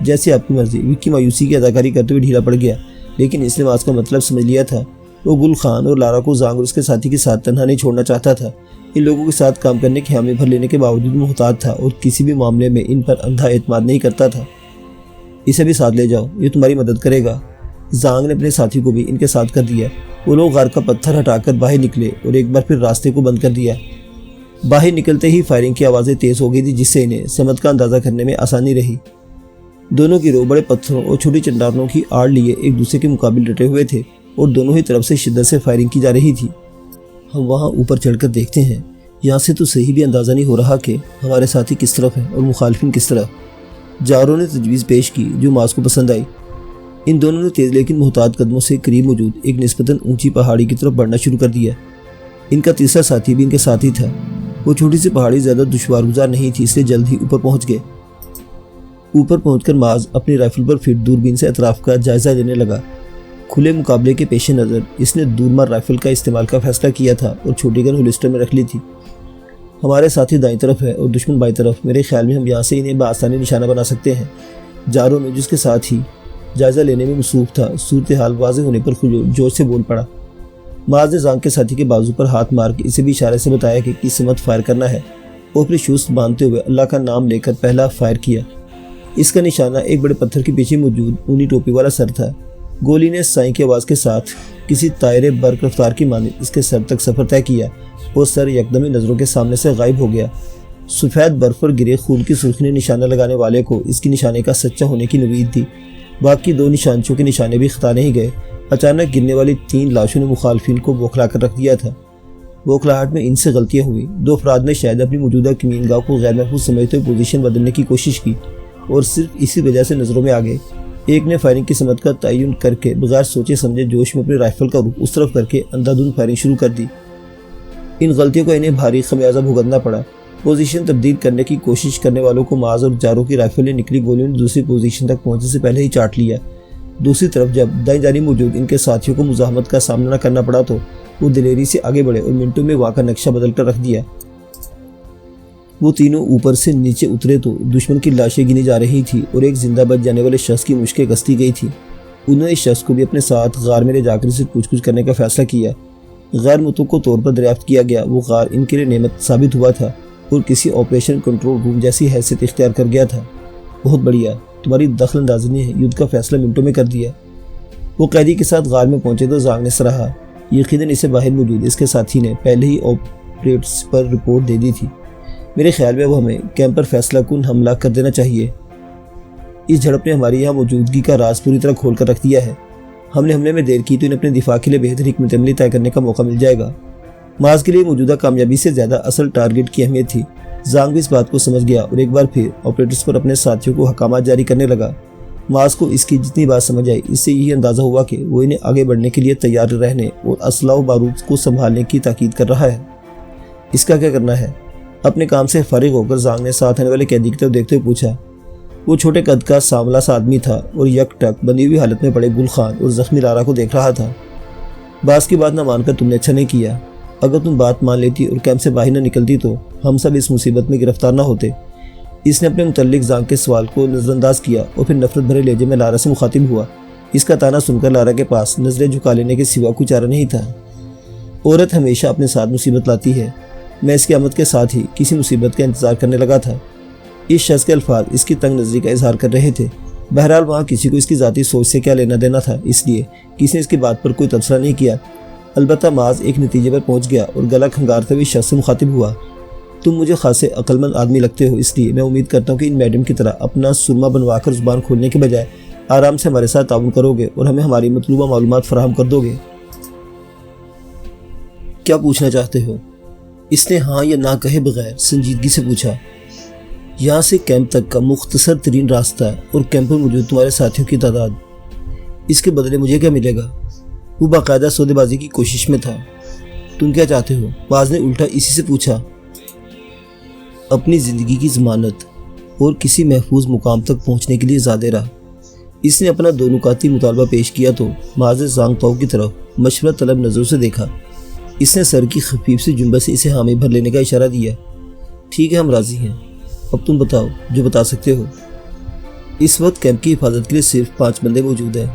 جیسے آپ کی مرضی۔ وکی مایوسی کی اداکاری کرتے ہوئے ڈھیلا پڑ گیا، لیکن اس نے معاذ کا مطلب سمجھ لیا تھا۔ وہ گل خان اور لارا کو زانگ اور اس کے ساتھی کے ساتھ تنہا نہیں چھوڑنا چاہتا تھا۔ ان لوگوں کے ساتھ کام کرنے کی حامی بھر لینے کے باوجود محتاط تھا اور کسی بھی معاملے میں ان پر اندھا اعتماد نہیں کرتا تھا۔ اسے بھی ساتھ لے جاؤ، یہ تمہاری مدد کرے گا۔ زانگ نے اپنے ساتھی کو بھی ان کے ساتھ کر دیا۔ وہ لوگ غار کا پتھر ہٹا کر باہر نکلے اور ایک بار پھر راستے کو بند کر دیا۔ باہر نکلتے ہی فائرنگ کی آوازیں تیز ہو گئی تھی، جس سے انہیں سمت کا اندازہ کرنے میں آسانی رہی۔ دونوں گروہ بڑے پتھروں اور چھوٹی چنڈاروں کی آڑ لیے ایک دوسرے کے مقابل ڈٹے ہوئے تھے اور دونوں ہی طرف سے شدت سے فائرنگ کی جا رہی تھی۔ ہم وہاں اوپر چڑھ کر دیکھتے ہیں، یہاں سے تو صحیح بھی اندازہ نہیں ہو رہا کہ ہمارے ساتھی کس طرف ہیں اور مخالفین کس طرف۔ جارو نے تجویز پیش کی جو معاذ کو پسند آئی۔ ان دونوں نے تیز لیکن محتاط قدموں سے قریب موجود ایک نسبتاً اونچی پہاڑی کی طرف بڑھنا شروع کر دیا۔ ان کا تیسرا ساتھی بھی ان کے ساتھ ہی تھا۔ وہ چھوٹی سی پہاڑی زیادہ دشوار گزار نہیں تھی، اس لیے جلد ہی اوپر پہنچ گئے۔ اوپر پہنچ کر معاذ اپنی رائفل پر فٹ دوربین سے اطراف کا جائزہ لینے لگا۔ کھلے مقابلے کے پیش نظر اس نے دورمار رائفل کا استعمال کا فیصلہ کیا تھا اور چھوٹی گن ہولسٹر میں رکھ لی تھی۔ ہمارے ساتھی دائیں طرف ہے اور دشمن بائیں طرف۔ میرے خیال میں ہم یہاں سے انہیں بآسانی نشانہ بنا سکتے ہیں۔ جارو نے، جس کے ساتھ ہی جائزہ لینے میں مصروف تھا، صورتحال واضح ہونے پر جوش سے بول پڑا۔ معاذ نے زانگ کے ساتھی کے بازو پر ہاتھ مار کے اسے بھی اشارے سے بتایا کہ کس سمت فائر کرنا ہے اور پھر شست باندھتے ہوئے اللہ کا نام لے کر پہلا فائر کیا۔ اس کا نشانہ ایک بڑے پتھر کے پیچھے موجود اونی ٹوپی والا سر تھا۔ گولی نے سائیں کی آواز کے ساتھ کسی طائرے برق رفتار کی مانند اس کے سر تک سفر طے کیا اور سر یکدم نظروں کے سامنے سے غائب ہو گیا۔ سفید برف پر گرے خون کی سرخی نے نشانہ لگانے والے کو اس کی نشانے کا سچا ہونے کی نوید دی۔ باقی دو نشانچوں کے نشانے بھی خطا نہیں گئے۔ اچانک گرنے والی 3 لاشوں نے مخالفین کو بوکھلا کر رکھ دیا تھا۔ بوکھلاہٹ میں ان سے غلطیاں ہوئی۔ 2 افراد نے شاید اپنی موجودہ کمین گاہ کو غیر محفوظ سمجھتے ہوئے پوزیشن بدلنے کی کوشش کی اور صرف اسی وجہ سے نظروں میں آ گئے۔ ایک نے فائرنگ کی سمت کا تعین کر کے بغیر سوچے سمجھے جوش میں اپنی رائفل کا رخ اس طرف کر کے اندھا دھند فائرنگ شروع کر دی۔ ان غلطیوں کو انہیں بھاری خمیازہ بھگتنا پڑا۔ پوزیشن تبدیل کرنے کی کوشش کرنے والوں کو معاذ اور جارو کی رائفل نے نکلی گولیوں نے دوسری پوزیشن تک پہنچنے سے پہلے ہی چاٹ لیا۔ دوسری طرف جب دائیں جانب موجود ان کے ساتھیوں کو مزاحمت کا سامنا نہ کرنا پڑا تو وہ دلیری سے آگے بڑھے اور منٹوں میں وہاں کا نقشہ بدل کر رکھ دیا۔ وہ تینوں اوپر سے نیچے اترے تو دشمن کی لاشیں گنی جا رہی تھی اور ایک زندہ بچ جانے والے شخص کی مشقیں کستی گئی تھی۔ انہوں نے اس شخص کو بھی اپنے ساتھ غار میں لے جا کر اسے پوچھ گچھ کرنے کا فیصلہ کیا۔ غیر متوقع طور پر دریافت کیا گیا وہ غار ان کے لیے نعمت ثابت ہوا تھا اور کسی آپریشن کنٹرول روم جیسی حیثیت اختیار کر گیا تھا۔ بہت بڑھیا، تمہاری دخل اندازی نے یدھ کا فیصلہ منٹوں میں کر دیا۔ وہ قیدی کے ساتھ غار میں پہنچے تو زانگ نے سراہا۔ یقیناً اسے باہر موجود اس کے ساتھی نے پہلے ہی آپریٹس پر رپورٹ دے دی تھی۔ میرے خیال میں اب ہمیں کیمپ پر فیصلہ کن حملہ کر دینا چاہیے۔ اس جھڑپ نے ہماری یہاں موجودگی کا راز پوری طرح کھول کر رکھ دیا ہے۔ ہم نے حملے میں دیر کی تو انہیں اپنے دفاع کے لیے بہتر حکمت عملی طے کرنے کا موقع مل جائے گا۔ معاذ کے لیے موجودہ کامیابی سے زیادہ اصل ٹارگٹ کی اہمیت تھی۔ زانگ بھی اس بات کو سمجھ گیا اور ایک بار پھر آپریٹرز پر اپنے ساتھیوں کو حکامات جاری کرنے لگا۔ معاذ کو اس کی جتنی بات سمجھ آئی اس سے یہی اندازہ ہوا کہ وہ انہیں آگے بڑھنے کے لیے تیار رہنے اور اسلحہ و بارود کو سنبھالنے کی تاکید کر رہا ہے۔ اس کا کیا کرنا ہے؟ اپنے کام سے فارغ ہو کر زانگ نے ساتھ آنے والے قیدی کی طرف دیکھتے ہوئے پوچھا۔ وہ چھوٹے قد کا سانولا سا آدمی تھا اور یک ٹک بندھی ہوئی حالت میں پڑے گل خان اور زخمی لارا کو دیکھ رہا تھا۔ باس کی بات نہ مان کر تم نے اچھا نہیں کیا۔ اگر تم بات مان لیتی اور کیمپ سے باہر نہ نکلتی تو ہم سب اس مصیبت میں گرفتار نہ ہوتے۔ اس نے اپنے متعلق زانگ کے سوال کو نظر انداز کیا اور پھر نفرت بھرے لہجے میں لارا سے مخاطب ہوا۔ اس کا تانا سن کر لارا کے پاس نظریں جھکا لینے کے سوا کوئی چارہ نہیں تھا۔ عورت ہمیشہ اپنے ساتھ مصیبت لاتی ہے۔ میں اس کی آمد کے ساتھ ہی کسی مصیبت کا انتظار کرنے لگا تھا۔ اس شخص کے الفاظ اس کی تنگ نظری کا اظہار کر رہے تھے۔ بہرحال وہاں کسی کو اس کی ذاتی سوچ سے کیا لینا دینا تھا، اس لیے کسی نے اس کی بات پر کوئی تبصرہ نہیں کیا۔ البتہ معاذ ایک نتیجے پر پہنچ گیا اور گلا کھنگارتے ہوئے شخص سے مخاطب ہوا۔ تم مجھے خاصے عقل مند آدمی لگتے ہو، اس لیے میں امید کرتا ہوں کہ ان میڈم کی طرح اپنا سرما بنوا کر زبان کھولنے کے بجائے آرام سے ہمارے ساتھ تعاون کرو گے اور ہمیں ہماری مطلوبہ معلومات فراہم کر دو گے۔ کیا پوچھنا چاہتے ہو؟ اس نے ہاں یا نہ کہے بغیر سنجیدگی سے پوچھا۔ یہاں سے کیمپ تک کا مختصر ترین راستہ اور کیمپ پر موجود تمہارے ساتھیوں کی تعداد۔ اس کے بدلے مجھے کیا ملے گا؟ وہ باقاعدہ سودے بازی کی کوشش میں تھا۔ تم کیا چاہتے ہو؟ باز نے الٹا اسی سے پوچھا۔ اپنی زندگی کی ضمانت اور کسی محفوظ مقام تک پہنچنے کے لیے زیادہ راہ۔ اس نے اپنا دو نکاتی مطالبہ پیش کیا تو باز نے زانگ تاؤ کی طرف مشورہ طلب نظروں سے دیکھا۔ اس نے سر کی خفیف سی جنبش سے اسے حامی بھر لینے کا اشارہ دیا۔ ٹھیک ہے، ہم راضی ہیں، اب تم بتاؤ جو بتا سکتے ہو۔ اس وقت کیمپ کی حفاظت کے لیے صرف 5 بندے موجود ہیں۔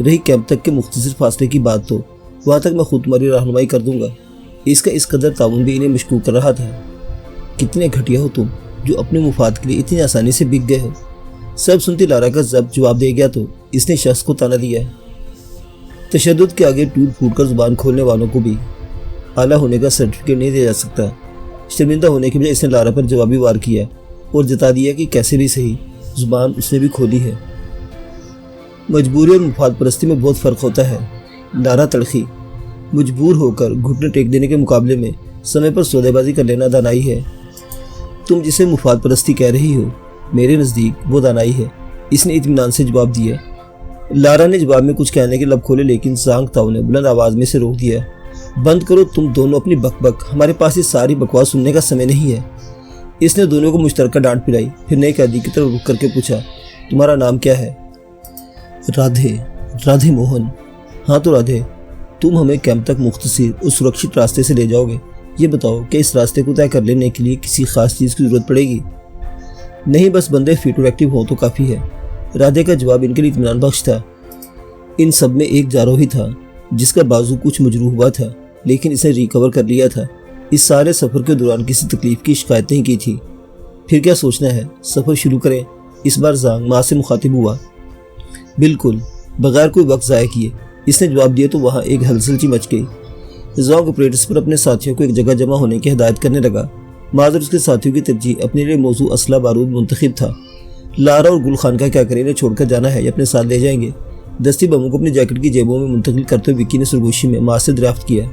رہی کیمپ تک کے مختصر فاصلے کی بات تو وہاں تک میں خود تمہاری رہنمائی کر دوں گا۔ اس کا اس قدر تعاون بھی انہیں مشکوک کر رہا تھا۔ کتنے گھٹیا ہو تم جو اپنے مفاد کے لیے اتنی آسانی سے بک گئے ہو۔ سب سنتی لارا کا ضبط جواب دے گیا تو اس نے شخص کو تانا دیا۔ تشدد کے آگے ٹوٹ پھوٹ کر زبان کھولنے والوں کو بھی اعلیٰ ہونے کا سرٹیفکیٹ نہیں دیا جا سکتا۔ شرمندہ ہونے کے بجائے اس نے لارا پر جوابی وار کیا اور جتا دیا کہ کیسے بھی صحیح زبان اس نے بھی کھولی ہے۔ مجبوری اور مفاد پرستی میں بہت فرق ہوتا ہے۔ لارا تڑخی۔ مجبور ہو کر گھٹنے ٹیک دینے کے مقابلے میں سمے پر سودے بازی کر لینا دانائی ہے۔ تم جسے مفاد پرستی کہہ رہی ہو، میرے نزدیک وہ دانائی ہے، اس نے اطمینان سے جواب دیا۔ لارا نے جواب میں کچھ کہنے کے لب کھولے لیکن زانگ تاؤ نے بلند آواز میں سے روک دیا۔ بند کرو تم دونوں اپنی بک بک، ہمارے پاس یہ ساری بکواس سننے کا سمے نہیں ہے۔ اس نے دونوں کو مشترکہ ڈانٹ پلائی، پھر نئے قیدی کی طرف رک کر کے پوچھا، تمہارا نام کیا ہے؟ رادھے موہن۔ ہاں تو رادھے، تم ہمیں کیمپ تک مختصر اور سرکشت راستے سے لے جاؤ گے۔ یہ بتاؤ کہ اس راستے کو طے کر لینے کے لیے کسی خاص چیز کی ضرورت پڑے گی؟ نہیں، بس بندے فٹ اور ایکٹیو ہوں تو کافی ہے۔ رادھے کا جواب ان کے لیے اطمینان بخش تھا۔ ان سب میں ایک جاروہی تھا جس کا بازو کچھ مجروح ہوا تھا لیکن اسے ریکور کر لیا تھا۔ اس سارے سفر کے دوران کسی تکلیف کی شکایت نہیں کی تھی۔ پھر کیا سوچنا ہے، سفر شروع کریں؟ اس بار زانگ ماں سے مخاطب ہوا۔ بالکل، بغیر کوئی وقت ضائع کیے، اس نے جواب دیا تو وہاں ایک ہلچل سی مچ گئی۔ زانگ آپریٹرز پر اپنے ساتھیوں کو ایک جگہ جمع ہونے کی ہدایت کرنے لگا۔ معذر اس کے ساتھیوں کی ترجیح اپنے لیے موضوع اسلحہ بارود منتخب تھا۔ لارا اور گل خان کا کیا کریں، انہیں چھوڑ کر جانا ہے یا اپنے ساتھ لے جائیں گے؟ دستی بموں کو اپنی جیکٹ کی جیبوں میں منتقل کرتے ہوئے وکی نے سرگوشی میں ماز سے دریافت کیا۔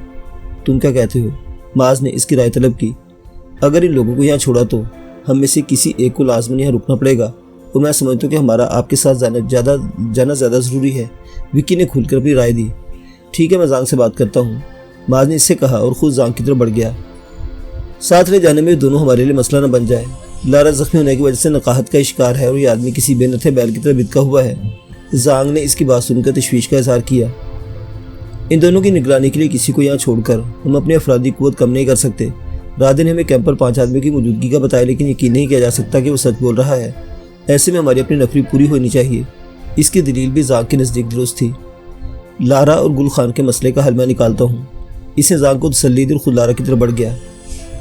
تم کیا کہتے ہو؟ ماز نے اس کی رائے طلب کی۔ اگر ان لوگوں کو یہاں چھوڑا تو ہم میں سے کسی ایک کو لازماً یہاں رکنا پڑے گا اور میں سمجھتا ہوں کہ ہمارا آپ کے ساتھ جانا زیادہ ضروری ہے۔ وکی نے کھل کر اپنی رائے دی۔ ٹھیک ہے، میں زانگ سے بات کرتا ہوں، ماز نے اس سے کہا اور خود زانگ کی طرف بڑھ گیا۔ ساتھ لے جانے میں دونوں ہمارے لیے مسئلہ نہ بن جائے۔ لارا زخمی ہونے کی وجہ سے نقاہت کا شکار ہے اور یہ آدمی کسی بے نتھے بیل کی طرح بتکا ہوا ہے۔ زانگ نے اس کی بات سن کر تشویش کا اظہار کیا۔ ان دونوں کی نگرانی کے لیے کسی کو یہاں چھوڑ کر ہم اپنی افرادی قوت کم نہیں کر سکتے۔ رادھے نے ہمیں کیمپ پر 5 آدمیوں کی موجودگی کا بتایا لیکن یقین نہیں کیا جا سکتا کہ وہ سچ بول رہا ہے۔ ایسے میں ہماری اپنی نفری پوری ہونی چاہیے۔ اس کی دلیل بھی زانگ کے نزدیک درست تھی۔ لارا اور گل خان کے مسئلے کا حل میں نکالتا ہوں۔ اس نے زانگ کو تسلی دی اور خود لارا کی طرف بڑھ گیا۔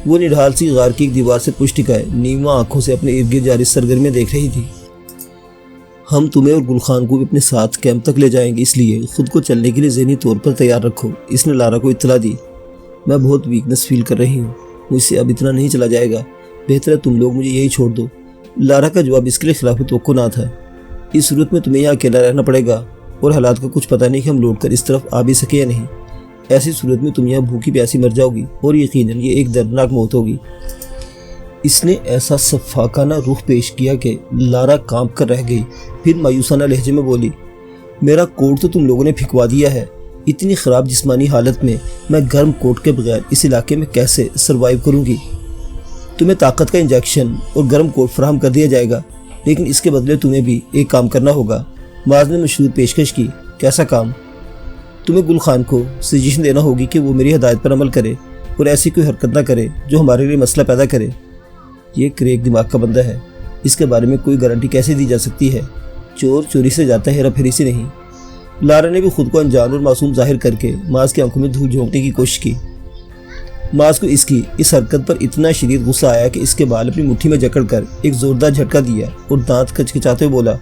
وہ نڈھال سی غار کی ایک دیوار سے پشت ٹکائے نیمواں آنکھوں سے اپنے ارد گرد جاری سرگرمیاں دیکھ رہی تھی۔ ہم تمہیں اور گل خان کو بھی اپنے ساتھ کیمپ تک لے جائیں گے، اس لیے خود کو چلنے کے لیے ذہنی طور پر تیار رکھو۔ اس نے لارا کو اطلاع دی۔ میں بہت ویکنس فیل کر رہی ہوں، مجھ سے اب اتنا نہیں چلا جائے گا، بہتر ہے تم لوگ مجھے یہی چھوڑ دو۔ لارا کا جواب اس کے لیے خلاف توقع نہ تھا۔ اس صورت میں تمہیں یہاں اکیلا رہنا پڑے گا اور حالات کا کچھ پتہ نہیں کہ ہم لوٹ کر اس طرف آ بھی سکے یا نہیں۔ ایسی صورت میں تم یہاں بھوکی پیاسی مر جاؤ گی اور یقیناً یہ ایک دردناک موت ہوگی۔ اس نے ایسا شفاقانہ رخ پیش کیا کہ لارا کانپ کر رہ گئی، پھر مایوسانہ لہجے میں بولی، میرا کوٹ تو تم لوگوں نے پھینکوا دیا ہے۔ اتنی خراب جسمانی حالت میں میں گرم کوٹ کے بغیر اس علاقے میں کیسے سروائیو کروں گی؟ تمہیں طاقت کا انجیکشن اور گرم کوٹ فراہم کر دیا جائے گا لیکن اس کے بدلے تمہیں بھی ایک کام کرنا ہوگا۔ معاذ نے مشہور پیشکش کی۔ کیسا کام؟ تمہیں گل خان کو سجیشن دینا ہوگی کہ وہ میری ہدایت پر عمل کرے اور ایسی کوئی حرکت نہ کرے جو ہمارے لیے مسئلہ پیدا کرے۔ یہ کریک دماغ کا بندہ ہے، اس کے بارے میں کوئی گارنٹی کیسے دی جا سکتی ہے؟ چور چوری سے جاتا ہے، ہیرا پھیری سے نہیں۔ لارا نے بھی خود کو انجان اور معصوم ظاہر کر کے معاذ کی آنکھوں میں دھول جھونکنے کی کوشش کی۔ معاذ کو اس کی اس حرکت پر اتنا شدید غصہ آیا کہ اس کے بال اپنی مٹھی میں جکڑ کر ایک زوردار جھٹکا دیا اور دانت کچکچاتے ہوئے بولا،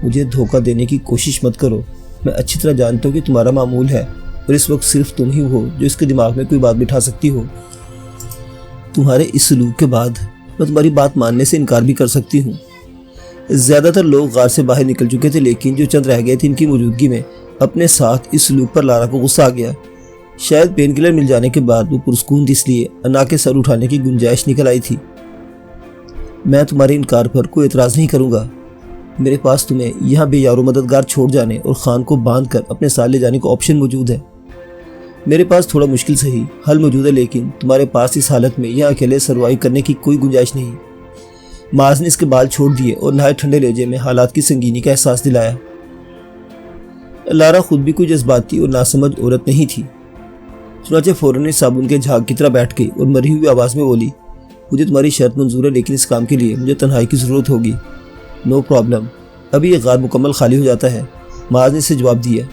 مجھے دھوکہ دینے کی کوشش مت کرو، میں اچھی طرح جانتا ہوں کہ تمہارا معمول ہے اور اس وقت صرف تم ہی ہو جو اس کے دماغ میں کوئی بات بٹھا سکتی ہو۔ تمہارے اس سلوک کے بعد میں تمہاری بات ماننے سے انکار بھی کر سکتی ہوں۔ زیادہ تر لوگ غار سے باہر نکل چکے تھے لیکن جو چند رہ گئے تھے ان کی موجودگی میں اپنے ساتھ اس سلوک پر لارا کو غصہ آ گیا۔ شاید پین کلر مل جانے کے بعد وہ پرسکون تھی، اس لیے انا کے سر اٹھانے کی گنجائش نکل آئی تھی۔ میں تمہارے انکار پر کوئی اعتراض نہیں کروں گا۔ میرے پاس تمہیں یہاں بے یار و مددگار چھوڑ جانے اور خان کو باندھ کر اپنے ساتھ لے جانے کا آپشن موجود ہے۔ میرے پاس تھوڑا مشکل صحیح حل موجود ہے، لیکن تمہارے پاس اس حالت میں یہاں اکیلے سروائیو کرنے کی کوئی گنجائش نہیں۔ معاذ نے اس کے بال چھوڑ دیے اور نہایت ٹھنڈے لہجے میں حالات کی سنگینی کا احساس دلایا۔ لارا خود بھی کوئی جذباتی اور ناسمجھ عورت نہیں تھی، چنانچہ فوراً صابن کے جھاگ کی طرح بیٹھ گئی اور مری ہوئی آواز میں بولی، مجھے تمہاری شرط منظور ہے، لیکن اس کام کے لیے مجھے تنہائی کی ضرورت ہوگی۔ نو پرابلم، ابھی یہ غار مکمل خالی ہو جاتا ہے، معاذ نے اسے جواب دیا۔